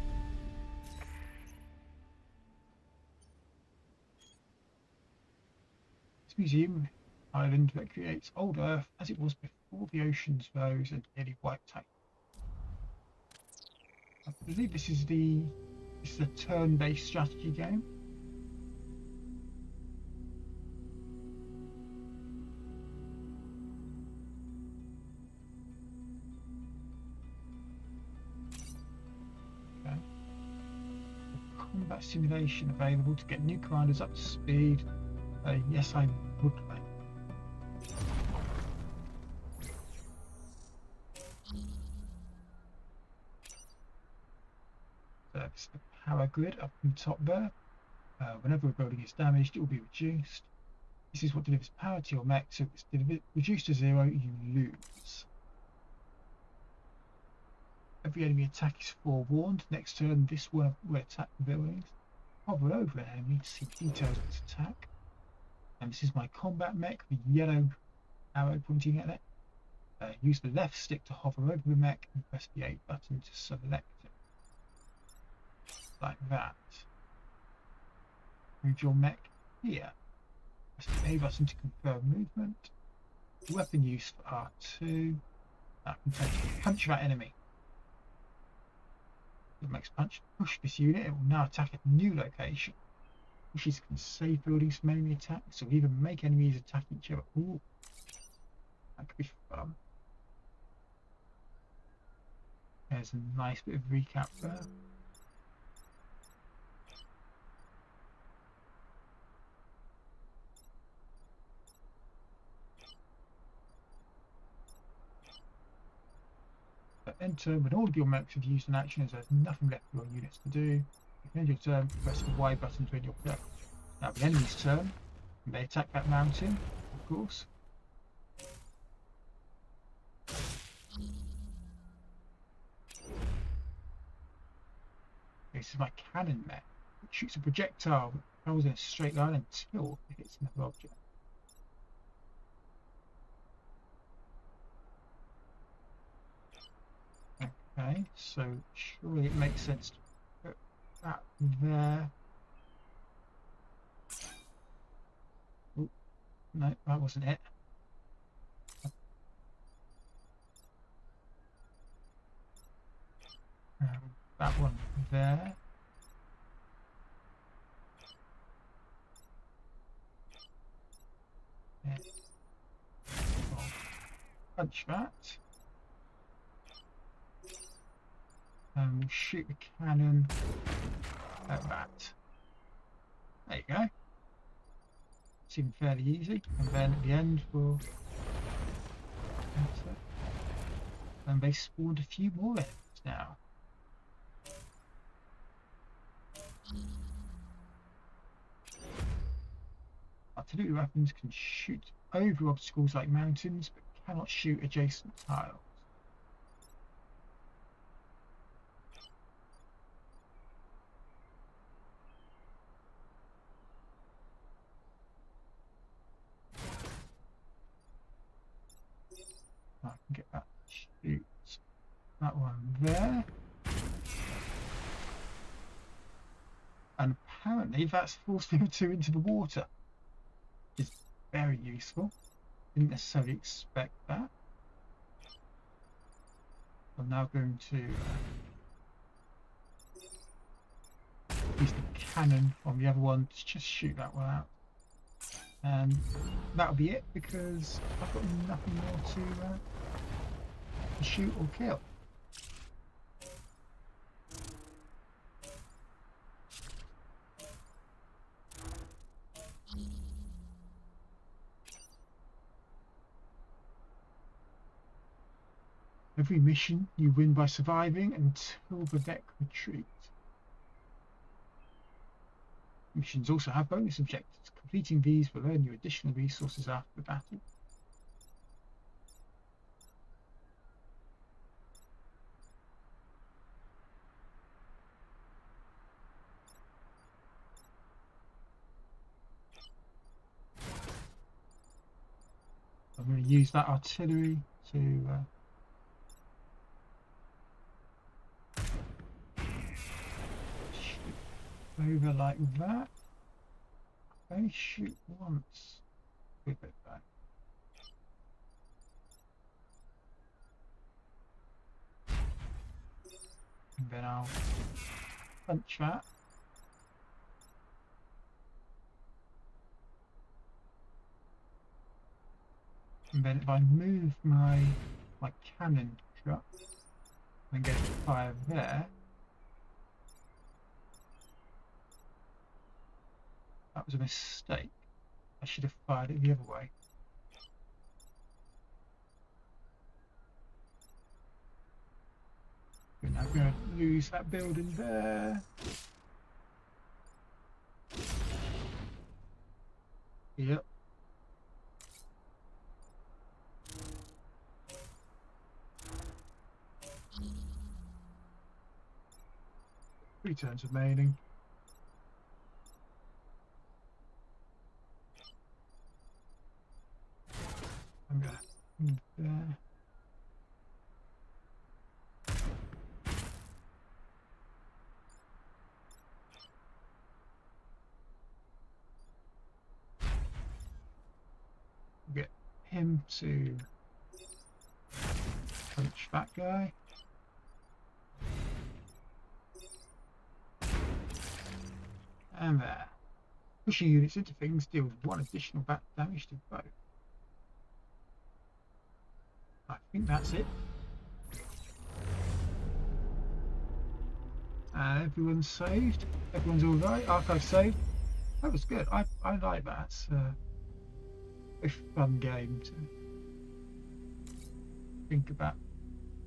This museum island recreates old Earth as it was before the oceans rose and nearly wiped out. I believe this is a turn-based strategy game. Okay. Combat simulation available to get new commanders up to speed. Yes, I would like. That's the power grid up on top there. Whenever a building is damaged, it will be reduced. This is what delivers power to your mech, so if it's reduced to 0, you lose. Every enemy attack is forewarned. Next turn, this one will attack the buildings. Hover over an enemy to see details of its attack. And this is my combat mech, the yellow arrow pointing at it. Use the left stick to hover over the mech and press the A button to select it. Like that. Move your mech here. Press the A button to confirm movement. Weapon use for R2. That can punch that enemy. The mech's punch. Push this unit. It will now attack a new location. Pushes can save buildings from enemy attacks, or even make enemies attack each other. Ooh, that could be fun. There's a nice bit of recap there. But enter when all of your mechs have used an action, as there's nothing left for your units to do. You can end your turn, press the Y button to end your play. Now the enemy's turn, and they attack that mountain, of course. This is my cannon mech. It shoots a projectile that travels in a straight line until it hits another object. Okay, so surely it makes sense to put that there. Oh, no, that wasn't it. That one there. Yeah. I'll punch that. And we'll shoot the cannon at that. There you go. Seemed fairly easy. And then at the end we'll enter. And they spawned a few more enemies now. Artillery weapons can shoot over obstacles like mountains, but cannot shoot adjacent tiles. I can get that to shoot that one there. And apparently that's forced them two into the water. Is very useful. Didn't necessarily expect that. I'm now going to use the cannon on the other one to just shoot that one out. And that'll be it because I've got nothing more to shoot or kill. Every mission you win by surviving until the deck retreats. Missions also have bonus objectives. Completing these will earn you additional resources after the battle. I'm going to use that artillery to shoot over like that. I only shoot once with it though. And then I'll punch that. And then if I move my cannon truck and get it to fire there, that was a mistake. I should have fired it the other way. We're now going to lose that building there. Yep. Three turns remaining. I'm going to move there. Get him to punch that guy. And there. Pushing units into things deals 1 additional back damage to both. I think that's it. Everyone's saved. Everyone's alright. Archive saved. That was good. I like that. It's a fun game to think about.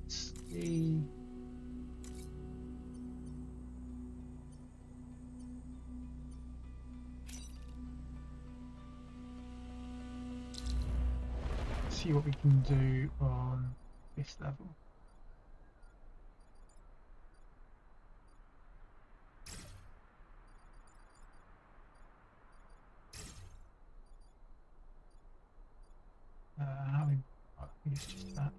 See. See what we can do on this level. I think it's just that.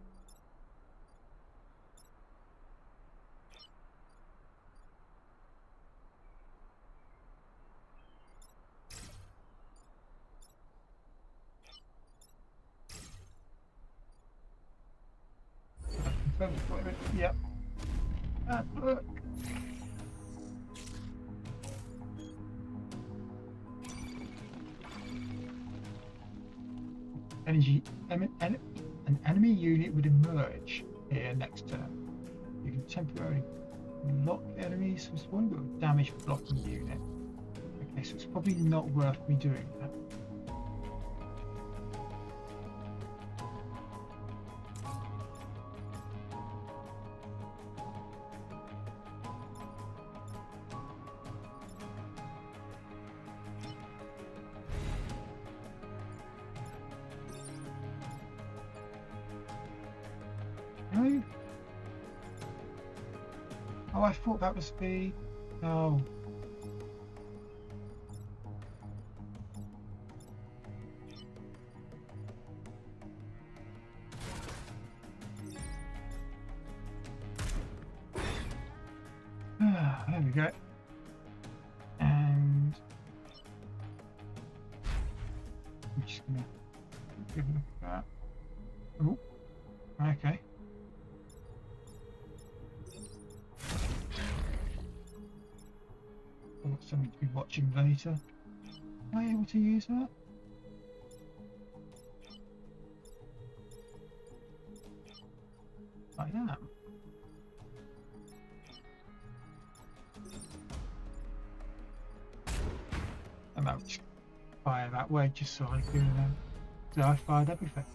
Yep. Look. An enemy unit would emerge here next turn. You can temporarily lock enemies from spawning, but with damage for blocking the unit. Okay, so it's probably not worth me doing that. No? Oh, I thought that was the... Oh. There we go. And... I'm just gonna give a look at that. Oh, okay. Something to be watching later. Am I able to use that? I am. I might just fire that way just so I can. So I fired everything.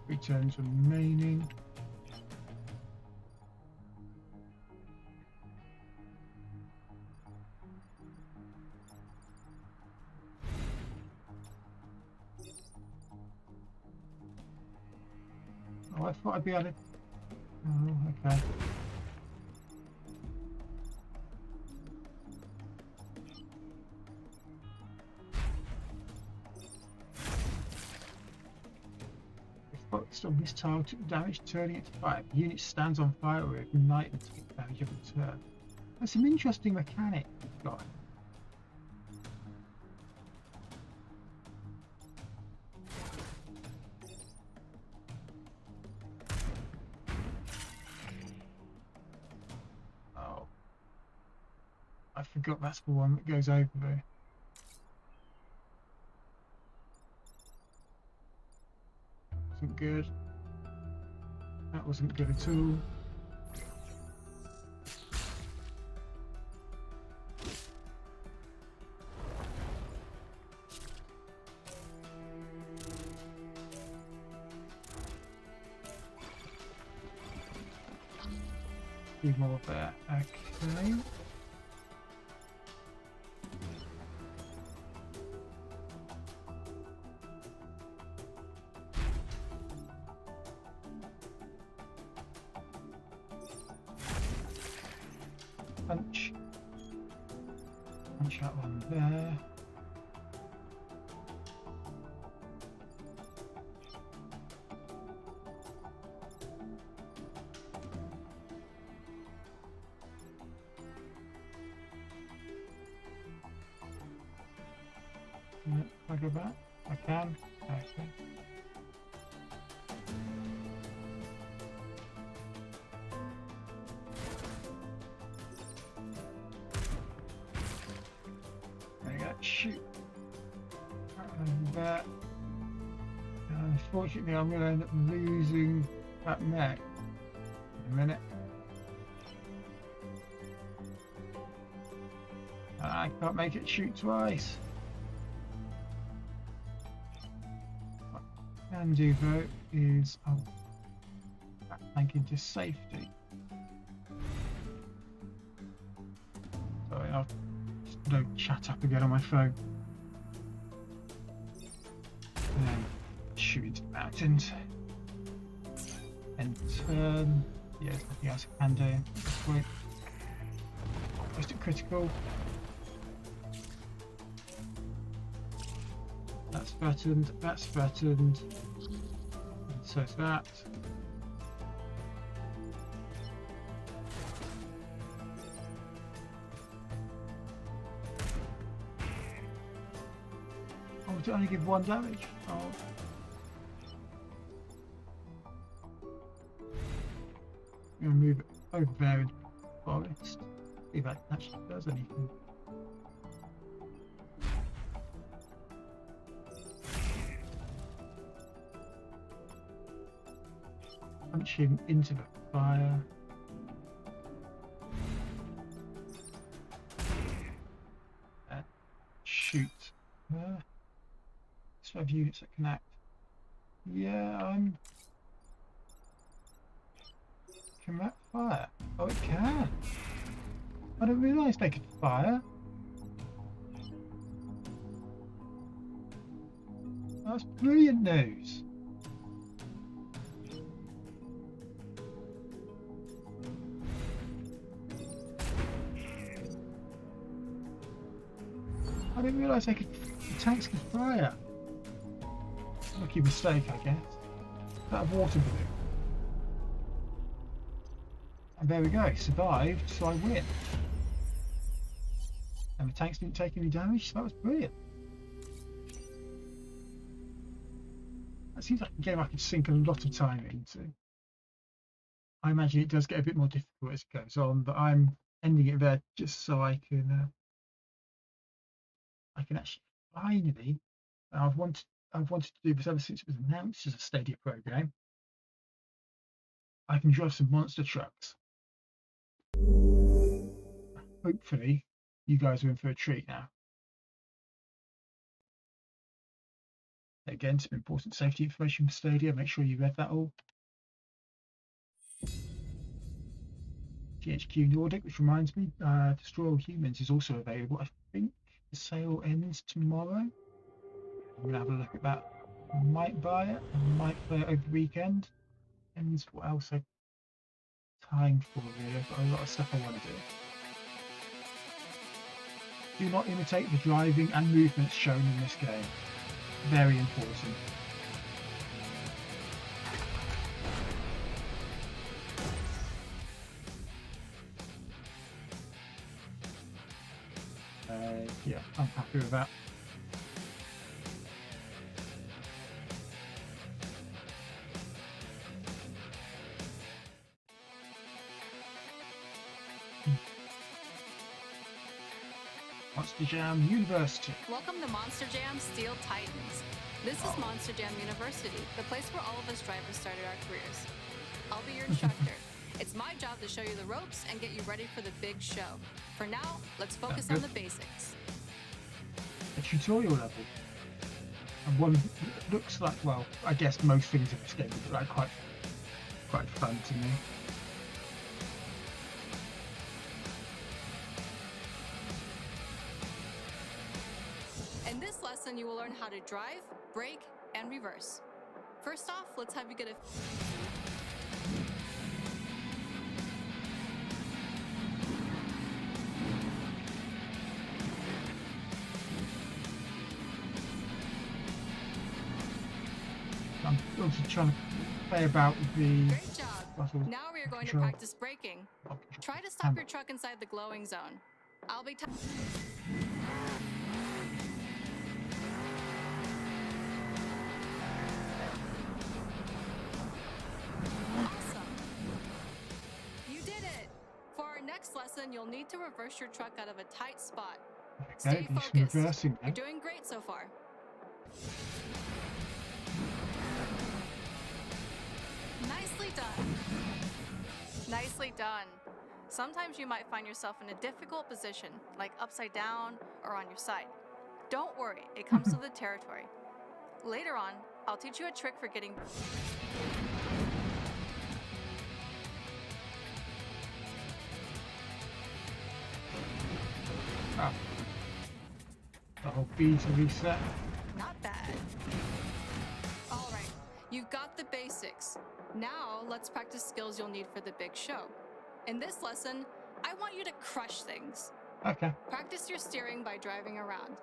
Returns remaining. Oh, I thought I'd be able to. Oh, okay. Focused on this tile took damage, turning it to fire. The unit stands on fire or ignite and take damage every turn. That's some interesting mechanic we've got. Oh. I forgot that's the one that goes over there. Wasn't good. That wasn't good at all. Few more there. Okay. Punch. Punch that one there. Can I go back? I can. Okay. There you go. Shoot. That. Unfortunately, I'm going to end up losing that mech in a minute. I can't make it shoot twice. What I can do though is I'll back tank into safety. Sorry, I'll just load chat up again on my phone. And then shoot into the mountains. And turn. Yeah, there's nothing else I can do at this point. Just a critical. That's threatened, that's threatened, and so is that. Oh, did it only give 1 damage? Oh. I'm going to move it over there in the forest. See if that actually does anything. Punch him into the fire. And shoot. So I have units that can act. Yeah, can that fire? Oh, it can. I didn't realise they could fire. That's brilliant news. I didn't realise the tanks could fire. Lucky mistake, I guess. That water balloon. And there we go, survived, so I win. And the tanks didn't take any damage, so that was brilliant. That seems like a game I could sink a lot of time into. I imagine it does get a bit more difficult as it goes on, but I'm ending it there just so I can actually finally. I've wanted to do this ever since it was announced as a Stadia Pro game. I can drive some monster trucks. Hopefully, you guys are in for a treat now. Again, some important safety information for Stadia. Make sure you read that all. GHQ Nordic, which reminds me, Destroy All Humans is also available. I think the sale ends tomorrow. I'm going to have a look at that. I might buy it. I might play it over the weekend. And what else I've time for, really. I've got a lot of stuff I want to do. Do not imitate the driving and movements shown in this game. Very important. Yeah, I'm happy with that. Monster Jam University. Welcome to Monster Jam Steel Titans. This is Monster Jam University, the place where all of us drivers started our careers. I'll be your instructor. It's my job to show you the ropes and get you ready for the big show. For now, let's focus on the basics. A tutorial level. And one looks like, well, I guess most things in this game look like quite fun to me. In this lesson, you will learn how to drive, brake, and reverse. First off, let's have you get a... I'm also trying to play about with the... Great job. Now we are going to practice braking. Try to stop your truck inside the glowing zone. I'll be... Awesome. You did it. For our next lesson, you'll need to reverse your truck out of a tight spot. Stay focused. You're doing great so far. Nicely done. Nicely done. Sometimes you might find yourself in a difficult position, like upside down or on your side. Don't worry, it comes with the territory. Later on, I'll teach you a trick for getting... Oh. The whole beta reset. Not bad. All right, you've got the basics. Now let's practice skills you'll need for the big show. In this lesson, I want you to crush things. Okay. Practice your steering by driving around.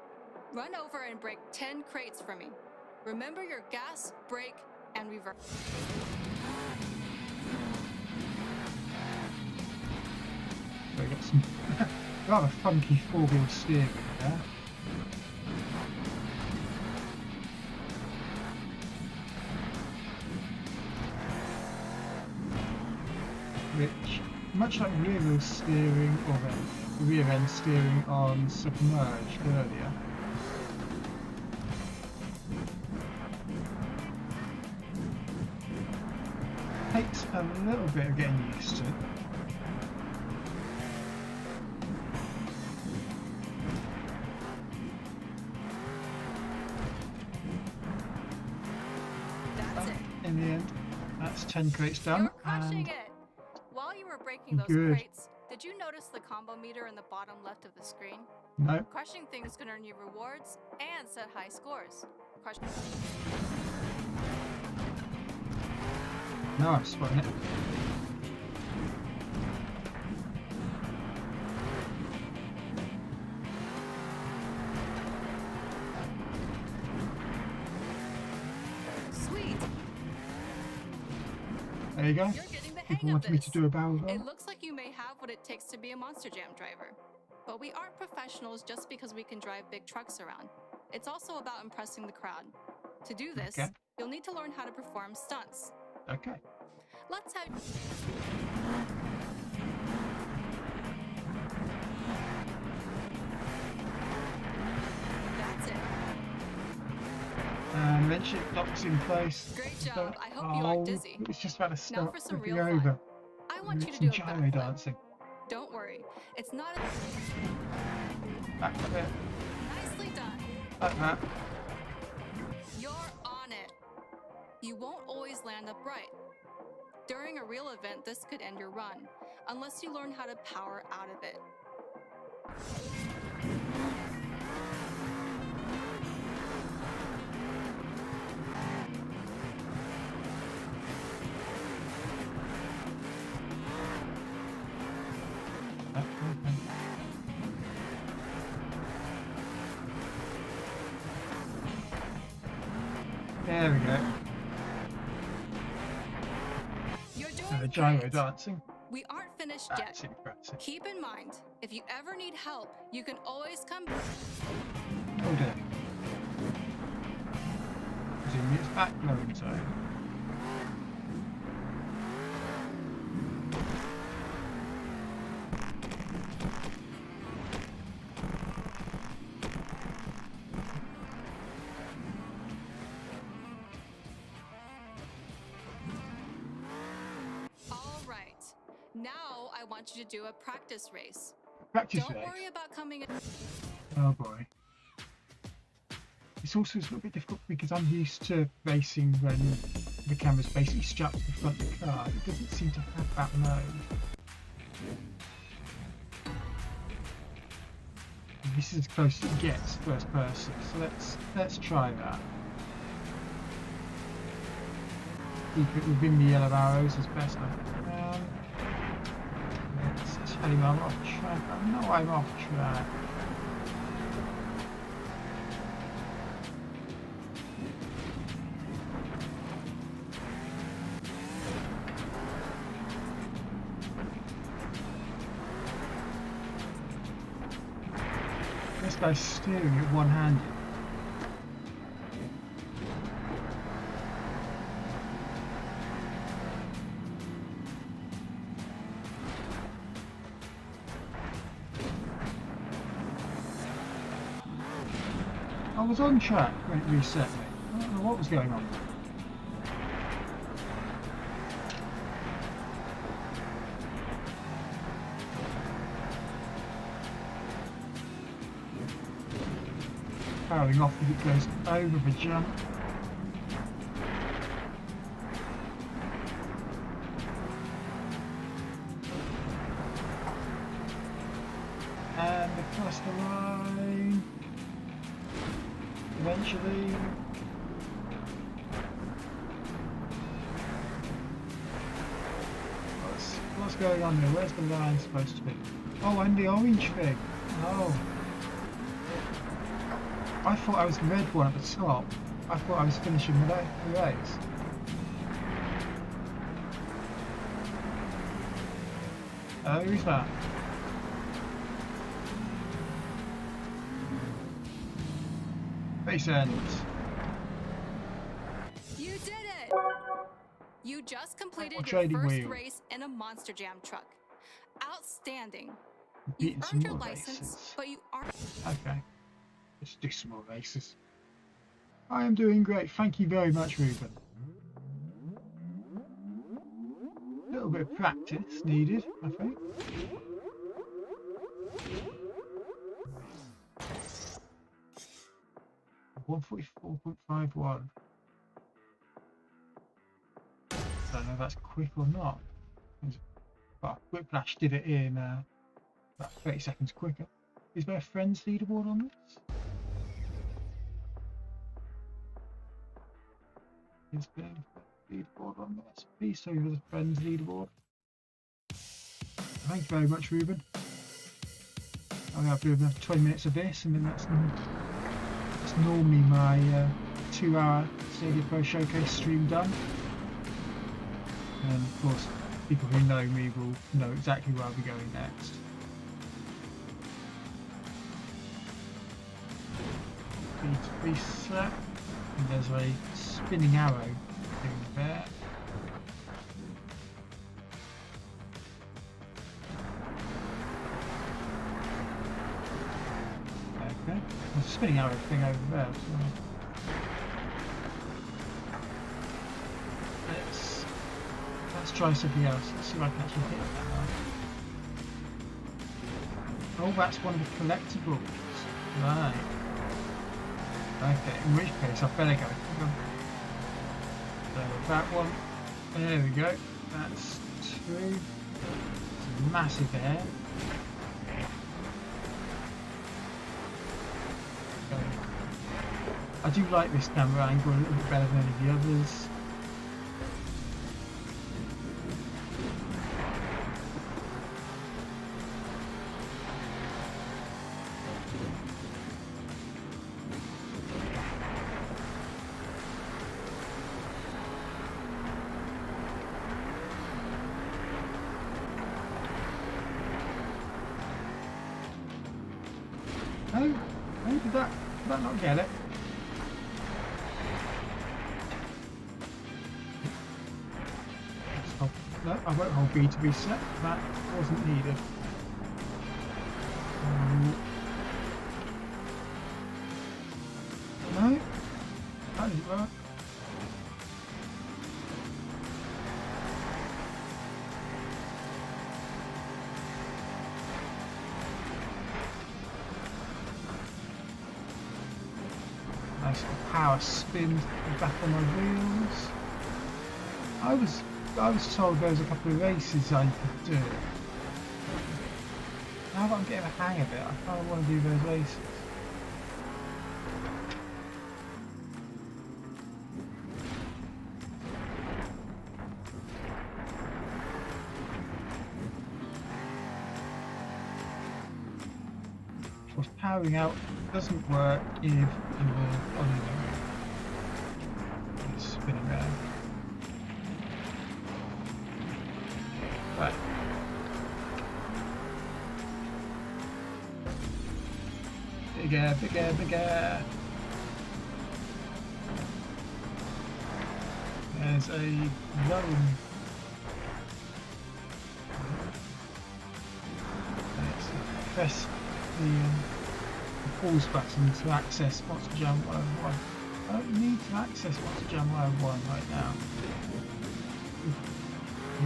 Run over and break 10 crates for me. Remember your gas, brake, and reverse. We got some rather funky four-wheel steering there. Which, much like rear-wheel steering or the rear-end steering on Submerged earlier, takes a little bit of getting used to. That's it. In the end, that's 10 crates done. You're crushing And it! While you were breaking those Good. crates, did you notice the combo meter in the bottom left of the screen? no, Crushing things can earn you rewards and set high scores. Crush... no, I've spun it. Sweet! There you go. You're getting the hang People of wanted me this. to do a barrel It roll. looks like you may have what it takes to be a Monster Jam driver. But we aren't professionals just because we can drive big trucks around. It's also about impressing the crowd. To do this, Okay. you'll need to learn how to perform stunts. Okay. Let's have... eventually it locks in place. Great So- job. I hope you aren't dizzy. It was just about to start for some flipping real fun. over. I want you to Some do a gyro backflip. dancing. Don't worry. It's not Back a bit, nicely done. like that. You're on it. You won't always land upright. During a real event, this could end your run, unless you learn how to power out of it. There we go. You're doing And the gyro great. dancing. We aren't finished That's yet. impressive. Keep in mind, if you ever need help, you can always come. Oh dear. Presumably it's back loading zone. All right. Now I want you to do a practice race. Practice Don't race. worry about coming in. Oh boy. It's also a little bit difficult because I'm used to racing when the camera's basically strapped to the front of the car. It doesn't seem to have that mode. And this is as close as it gets first person, so let's try that. Keep it within the yellow arrows as best I can. Let's tell him I'm off track. I know I'm off track. This guy's steering it one-handed. I was on track when it reset me. I don't know what was going on. Powering off as it goes over the jump. And across the line. Eventually. What's going on here? Where's the line supposed to be? Oh, and the orange thing. Oh. I thought I was the red one at the top. I thought I was finishing the race. Who's that? Race ends. You did it! You just completed your trading first wheel. race in a Monster Jam truck. Outstanding. Beating You've some earned your more license, races. but you aren't. Okay. Let's do some more races. I am doing great. Thank you very much, Ruben. A little bit of practice needed, I think. $144.51. I don't know if that's quick or not. Well, Whiplash did it in about 30 seconds quicker. Is there a friends leaderboard on this? Is there a leaderboard on this? Please tell me there's a friends leaderboard. Thank you very much, Ruben. I'm going to do another 20 minutes of this, and then that's normally my 2-hour Stadia Pro Showcase stream done. And of course, people who know me will know exactly where I'll be going next. Reset, and there's a spinning arrow thing there. Okay, there's a spinning arrow thing over there. So try something else. Let's see if I can actually hit that one. Oh, that's one of the collectibles. Right. Okay, in which case I better go for them. So that one. There we go. That's 2. It's a massive air. I do like this camera angle a little bit better than any of the others. Oh, did that not get it? No, I won't hold B to be set. That wasn't needed. No, that didn't work. Nice little power spin back on my wheels. I was told there was a couple of races I could do. Now that I'm getting a hang of it, I kind of want to do those races. Of course, powering out doesn't work if you're it's spinning around. Right. Bigger, bigger, bigger. There's a zone. Press the pause button to access Monster Jam 101. I don't need to access Monster Jam 101 right now.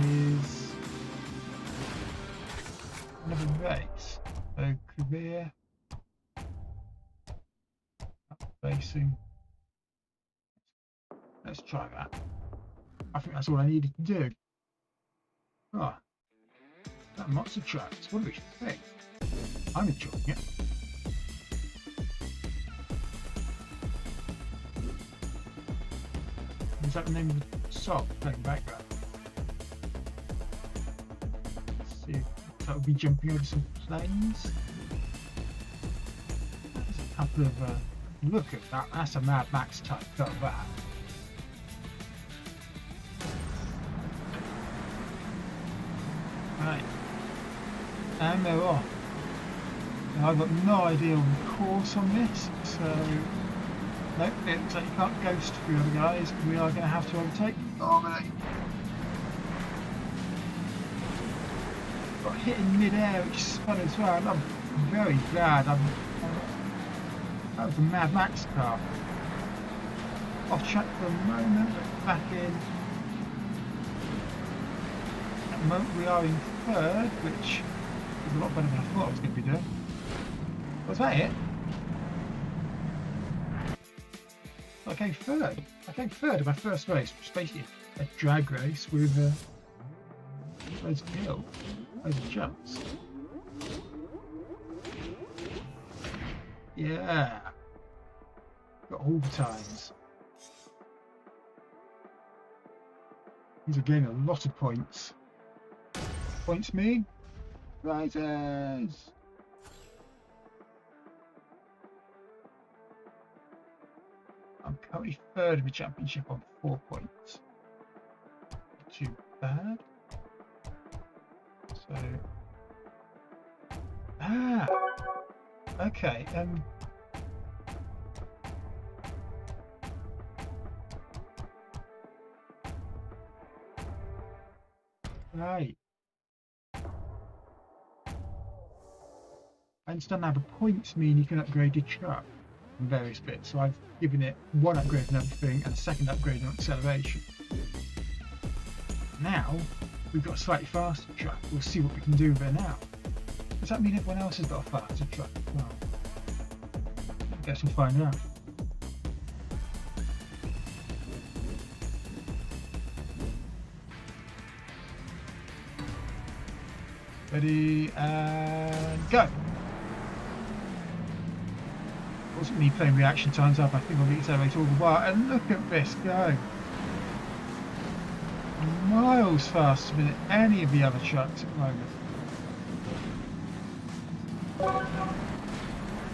Is another race. So career, racing. Let's try that. I think that's all I needed to do. Oh, that monster trucks. What do we think? I'm enjoying it. Is that the name of the song playing background? Let's see if that would be jumping over some planes. There's a couple of look at that. That's a Mad Max type car. That. Right, and they're off. Now, I've got no idea on the course on this, so nope, it looks like you can't ghost through the guys. We are going to have to overtake. Dominate. Got hit in mid-air, which is fun as well. I'm very glad. That was a Mad Max car. Off track for a moment, but back in. At the moment we are in third, which is a lot better than I thought I was going to be doing. Was that it? I came third. I came third in my first race, which is basically a drag race with loads of hill, loads of jumps. Yeah. Got all the times. These are getting a lot of points. Points me. Prizes. I'm currently third in the championship on 4 points. Not too bad. So, okay. Right. I understand now the points mean you can upgrade your truck in various bits, so I've given it one upgrade on everything and a second upgrade on acceleration. Now we've got a slightly faster truck. We'll see what we can do with it now. Does that mean everyone else has got a faster truck? Well, I guess we'll find out. Ready and go. Wasn't me playing reaction times up. I think I'll accelerate all the while. And look at this go. Miles faster than any of the other trucks at the moment.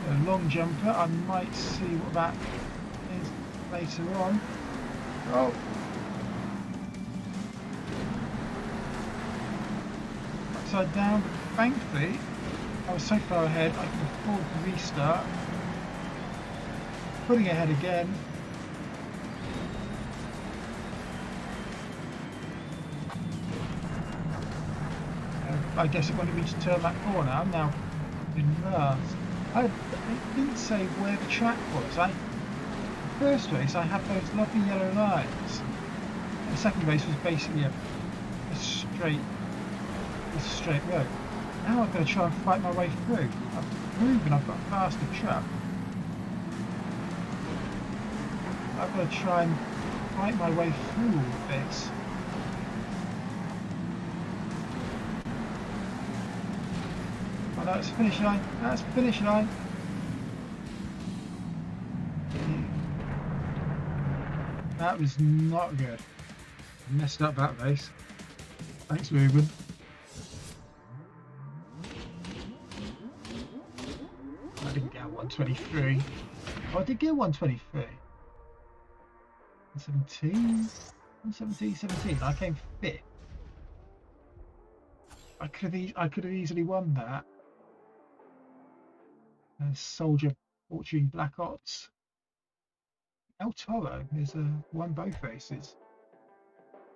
A long jumper. I might see what that is later on. Oh. Upside down, but thankfully I was so far ahead I could afford to restart. Putting ahead again. I guess it wanted me to turn that corner. I'm now in last. I didn't say where the track was. First race I had those lovely yellow lines. The second race was basically a straight road. Now I'm going to try and fight my way through. I've proven I've got a faster truck. I've got to try and fight my way through all of this. Oh, that's the finish line. That's the finish line. That was not good. I messed up that race. Thanks, Ruben. I didn't get 123. Oh, I did get 123. 17. I came 5th. I could have easily won that. Soldier, Fortune, Black Ops. El Toro has won both races.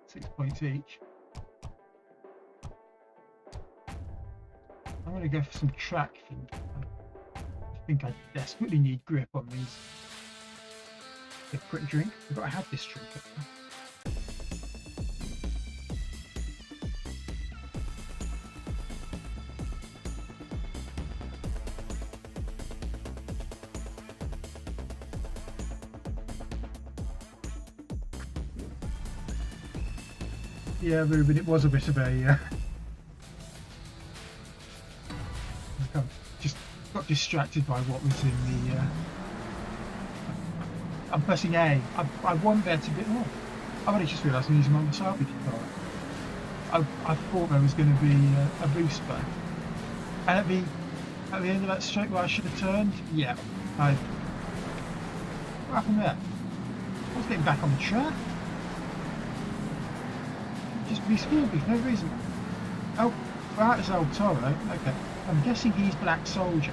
6 points each. I'm going to go for some track. I think I desperately need grip on these. A quick drink. I've got to have this drink. Yeah, Ruben, it was a bit of a... I just got distracted by what was in the... I'm pressing A. I want there to be... Oh, I've only just realised I'm using my Wasabi controller. I thought there was going to be a boost button. And at the end of that straight where I should have turned, yeah. What happened there? I was getting back on the track. Just respawned me for no reason. Oh, that is El Toro. Okay. I'm guessing he's Black Soldier.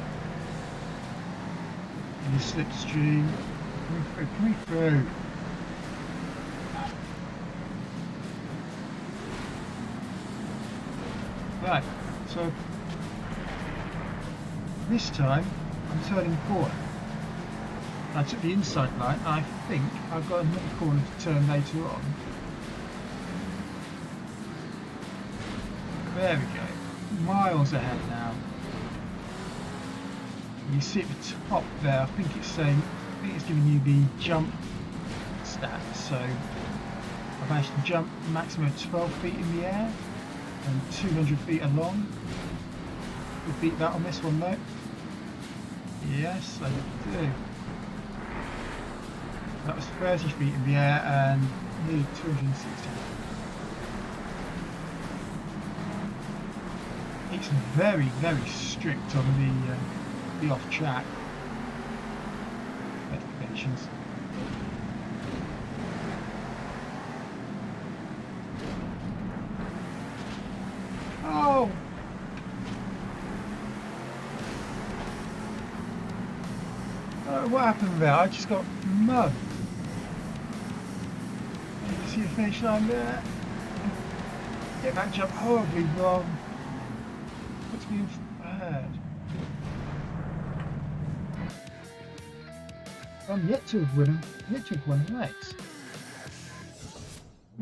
In his slipstream. Coming through. Right, so this time I'm turning corner. I took the inside line and I think I've got another corner to turn later on. There we go. Miles ahead now. You see at the top there, I think it's giving you the jump stat. So I've managed to jump a maximum of 12 feet in the air and 200 feet along. We beat that on this one though. Yes, I do. That was 30 feet in the air and nearly 260. It's very, very strict on the off-track notifications. Oh! What happened there? I just got mugged. You can see the finish line there. Get that jump horribly wrong. Puts me in third. I'm yet to have won a race.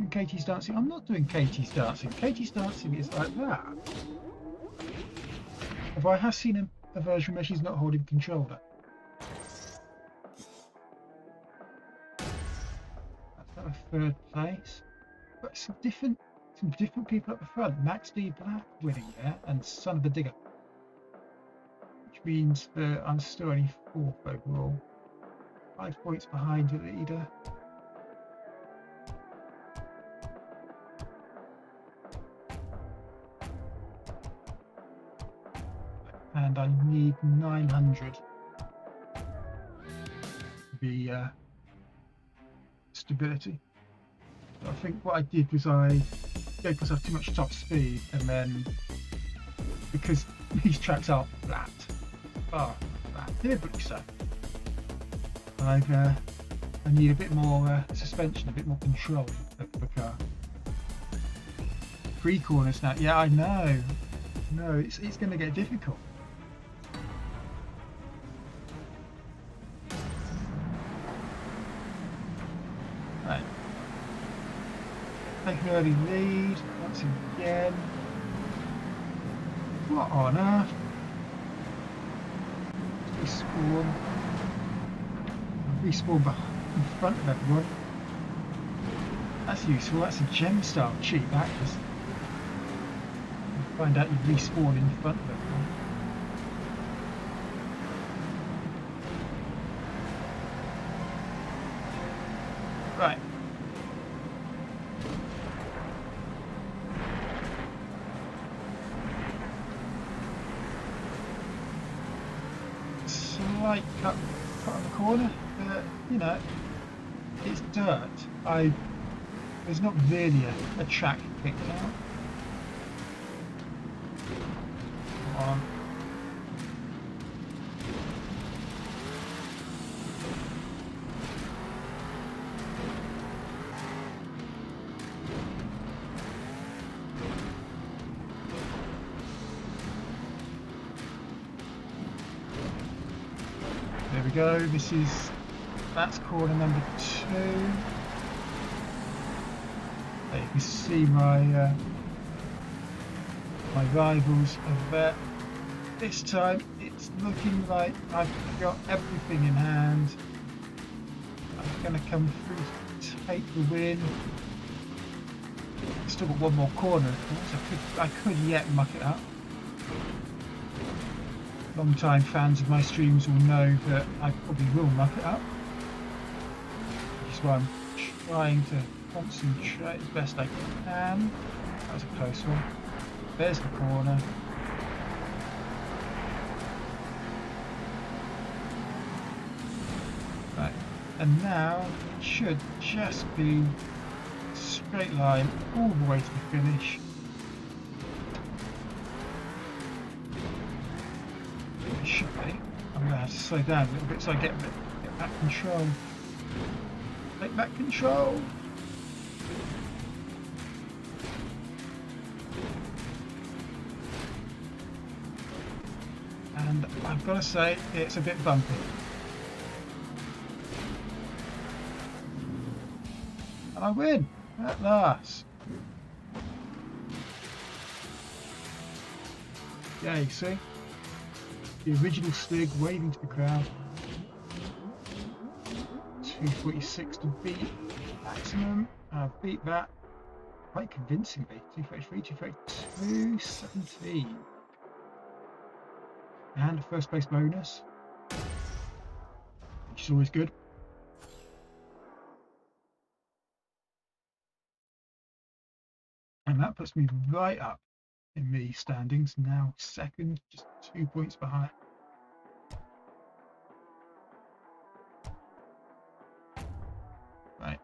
Doing Katie's dancing. I'm not doing Katie's dancing. Katie's dancing is like that. If I have seen a version where she's not holding controller. That's at a third place. But some different people at the front. Max D Black winning there, and Son of the Digger. Which means that I'm still only 4th overall. 5 points behind the leader. And I need 900 to be stability. So I think what I did was I gave myself too much top speed, and then because these tracks are flat, deliberately so, I need a bit more suspension, a bit more control of the car. 3 corners now. Yeah, I know. No, it's going to get difficult. Right. Take an early lead once again. What on earth? Respawn. Respawn in front of everyone. That's useful. That's a gem style cheat, that is. Find out you respawn in front of everyone. Right. Slight cut on the corner, but you know, it's dirt. There's not really a track picked out. Come on. There we go. That's corner number 2. There you can see my rivals are there. This time it's looking like I've got everything in hand. I'm going to come through to take the win. Still got one more corner, of course. I could yet muck it up. Long-time fans of my streams will know that I probably will muck it up. Which is why I'm trying to concentrate as best I can. That was a close one. There's the corner. Right, and now it should just be a straight line all the way to the finish. It should be. I'm going to have to slow down a little bit so I get back control. Take back control. And I've got to say, it's a bit bumpy. And I win at last. Yeah, you see? The original Stig waving to the crowd. 246 to beat maximum. I beat that quite convincingly. 233, 232, 17. And a first place bonus, which is always good. And that puts me right up in the standings, now second, just 2 points behind. Right.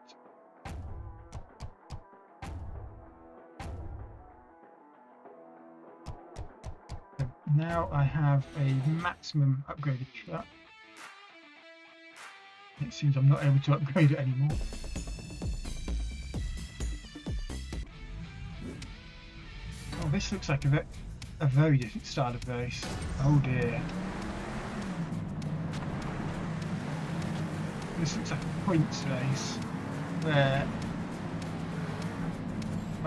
So now I have a maximum upgraded truck. It seems I'm not able to upgrade it anymore. Oh, this looks like a very different style of race. Oh dear. This looks like a points race where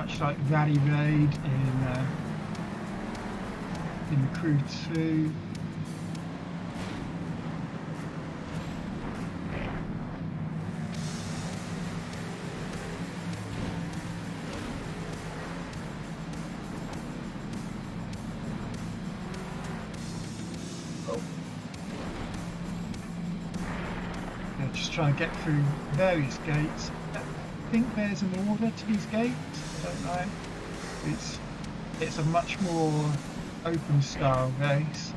much like Rally Raid in the Crew 2. Just trying to get through various gates. I think there's an order to these gates. I don't know. It's a much more open style race,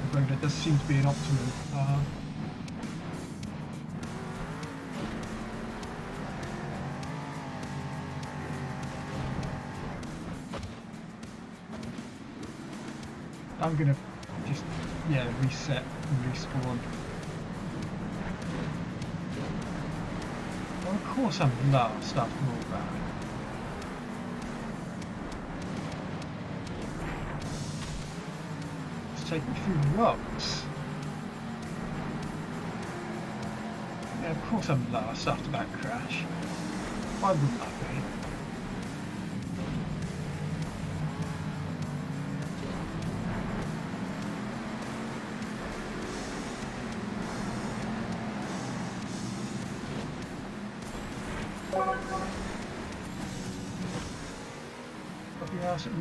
although there does seem to be an optimal path. I'm gonna just reset and respawn. Well, of course I'm last after all that. Let's take me through the rocks. Yeah, of course I'm last after that crash. Why wouldn't I be?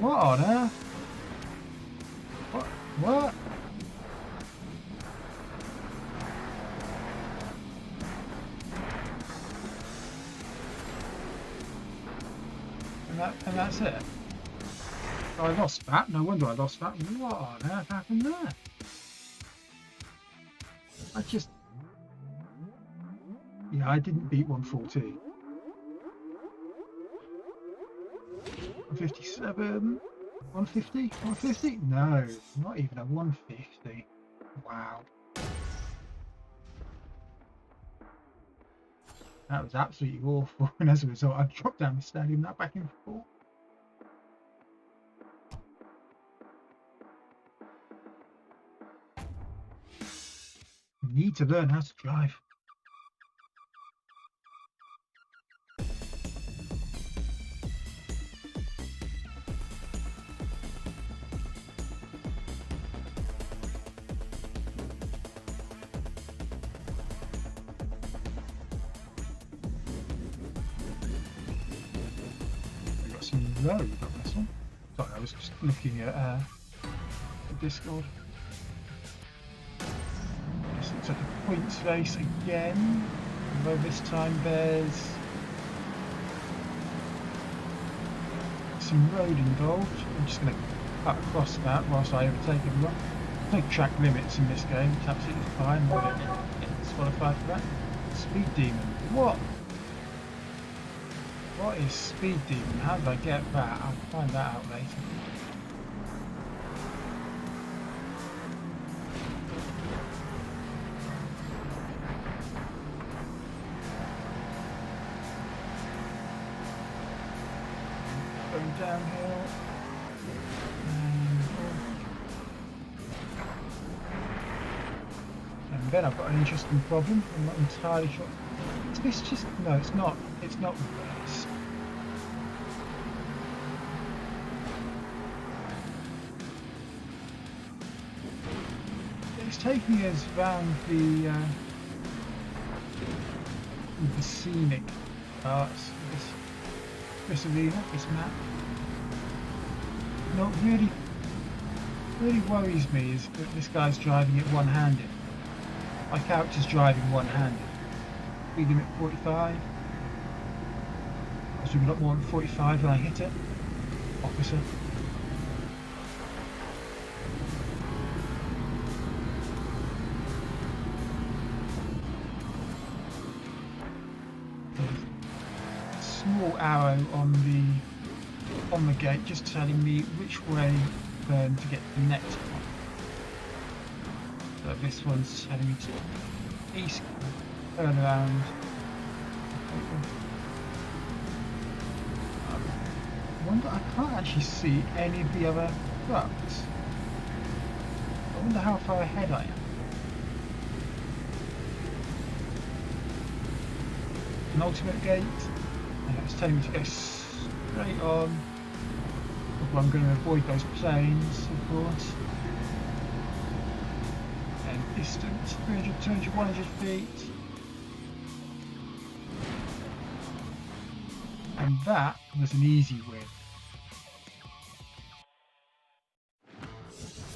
What on earth? What? And that's it. So I lost that. No wonder I lost that. What on earth happened there? I didn't beat 114. 157, 150, 150? No, not even a 150. Wow. That was absolutely awful, and as a result I dropped down the stadium that back in 4. Need to learn how to drive. Road on this one. Sorry, I was just looking at the Discord. This looks like a points race again, although this time there's some road involved. I'm just going to cut across that whilst I overtake everyone. No track limits in this game, it's absolutely fine. I'm going to get disqualified for that. Speed Demon. What? What is Speed Demon? How did I get that? I'll find that out later. Going downhill. And then I've got an interesting problem. I'm not entirely sure. Is this just... No, it's not. It's not reverse. It's taking us round the scenic parts of this arena, this map. What really worries me is that this guy's driving it one-handed. My character's driving one-handed. Speed limit 45. I was doing a lot more than 45 when I hit it. Officer. Small arrow on the gate just telling me which way to turn to get to the next one. So this one's telling me to east, turn around. I wonder, I can't actually see any of the other trucks. I wonder how far ahead I am. Penultimate gate. And it's telling me to go straight on. Well, I'm going to avoid those planes, of course. And distance 300, 200, 100 feet. And that was an easy win.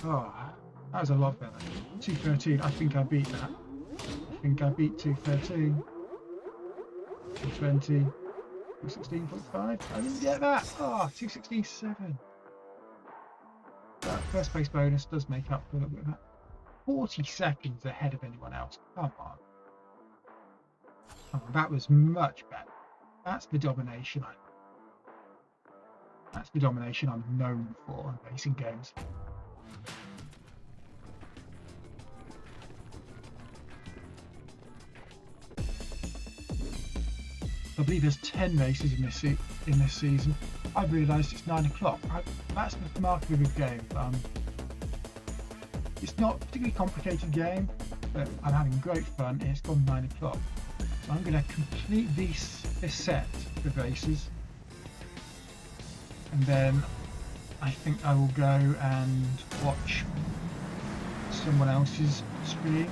Oh, that was a lot better. 213, I think I beat that. I think I beat 213. 220. 216.5. I didn't get that. Oh, 216.7. That first place bonus does make up for a little bit of that. 40 seconds ahead of anyone else. Come on. Oh, that was much better. That's the domination I'm known for in racing games. I believe there's 10 races in this season. I've realised it's 9 o'clock. That's the mark of a good game. It's not a particularly complicated game, but I'm having great fun and it's gone 9 o'clock. So I'm going to complete this set of races. And then I think I will go and watch someone else's stream.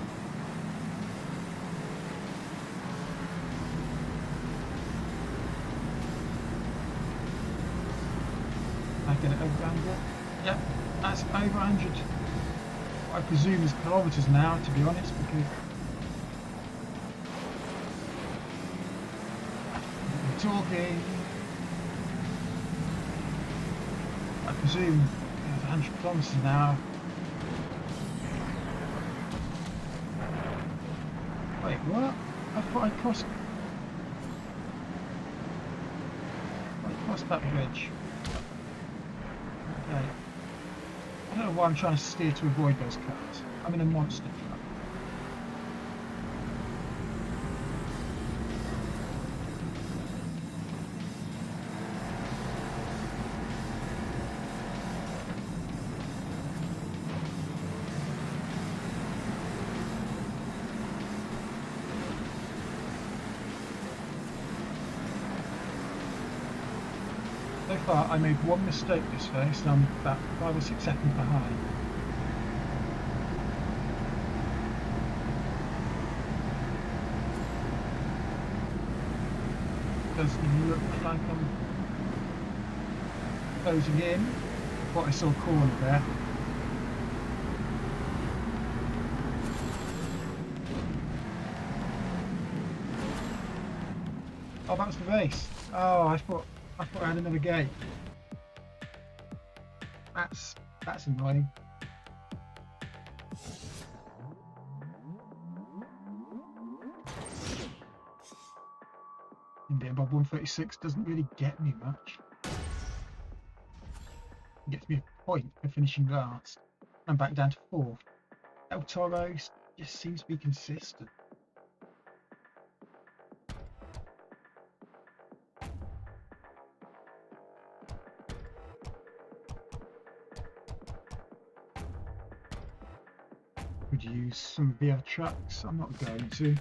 I get it over 100. Yep, that's over 100. What I presume is kilometres an hour, to be honest, because we're talking. I presume it's 100 kilometres an hour. Wait, what? I thought I crossed that bridge. Okay. I don't know why I'm trying to steer to avoid those cars. I'm in a monster truck. So far, I made one mistake this race, and I'm about 5 or 6 seconds behind. Does look like I'm closing in. But I saw a corner there. Oh, that was the race. Oh, I thought I had another gate. That's annoying. Indian Bob 136 doesn't really get me much. It gets me a point for finishing last. I'm back down to 4th. El Toro just seems to be consistent. Could use some of the other trucks. I'm not going to.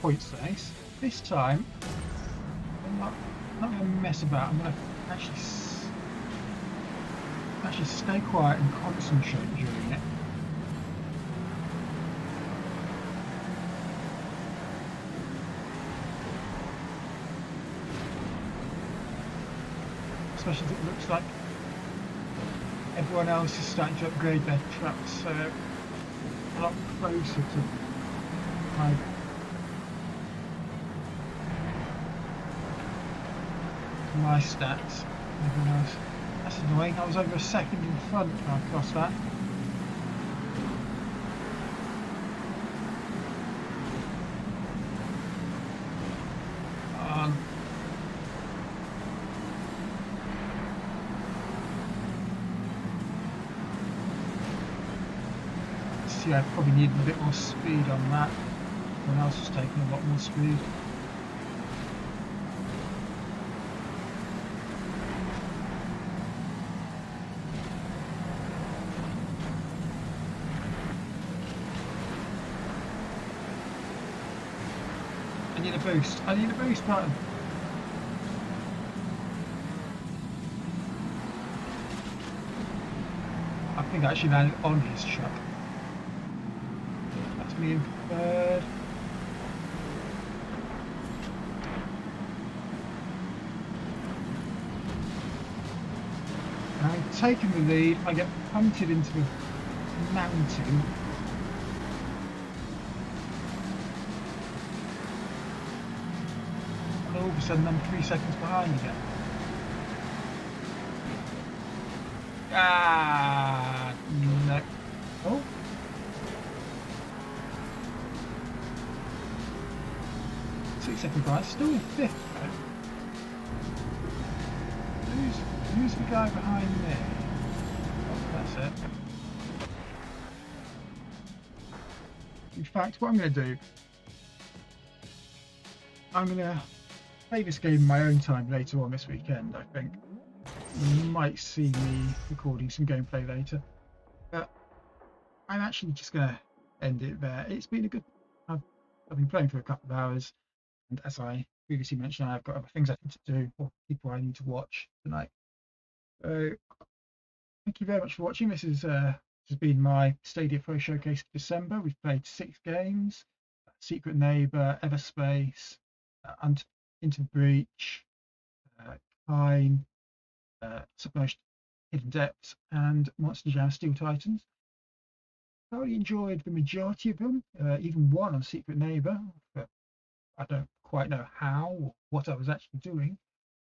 Points race. This time, I'm not going to mess about. I'm going to actually stay quiet and concentrate during it. Especially as it looks like everyone else is starting to upgrade their trucks a lot closer to my stats. Everyone else. That's annoying. I was over a second in front when I crossed that. see I probably needed a bit more speed on that. Everyone else was taking a lot more speed. I need a boost. I need a boost button. I think I actually landed on his truck. That's me in third. I'm taking the lead. I get punted into the mountain. And all of a sudden I'm 3 seconds behind again. Ah, no. Oh. Second guy, still in fifth though. Who's the guy behind me? Oh, that's it. In fact, what I'm going to do, I'm going to play this game in my own time later on this weekend, I think. You might see me recording some gameplay later. But I'm actually just going to end it there. It's been a good... I've been playing for a couple of hours. And as I previously mentioned, I've got other things I need to do or people I need to watch tonight. So thank you very much for watching. This has been my Stadia Pro Showcase for December. We've played 6 games: Secret Neighbor, Everspace, Into the Breach, Kine, Submerged Hidden Depths, and Monster Jam Steel Titans. I really enjoyed the majority of them, even one on Secret Neighbor, but I don't quite know how or what I was actually doing,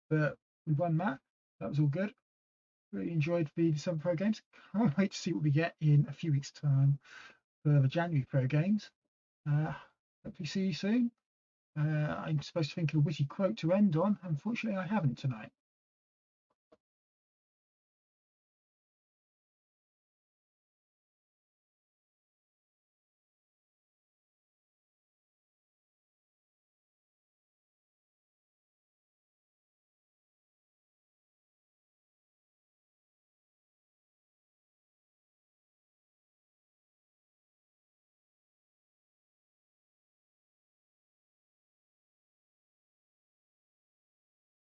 but we won that. That was all good. Really enjoyed the December Pro games. Can't wait to see what we get in a few weeks' time for the January Pro games. Hopefully see you soon. I'm supposed to think of a witty quote to end on. Unfortunately, I haven't tonight.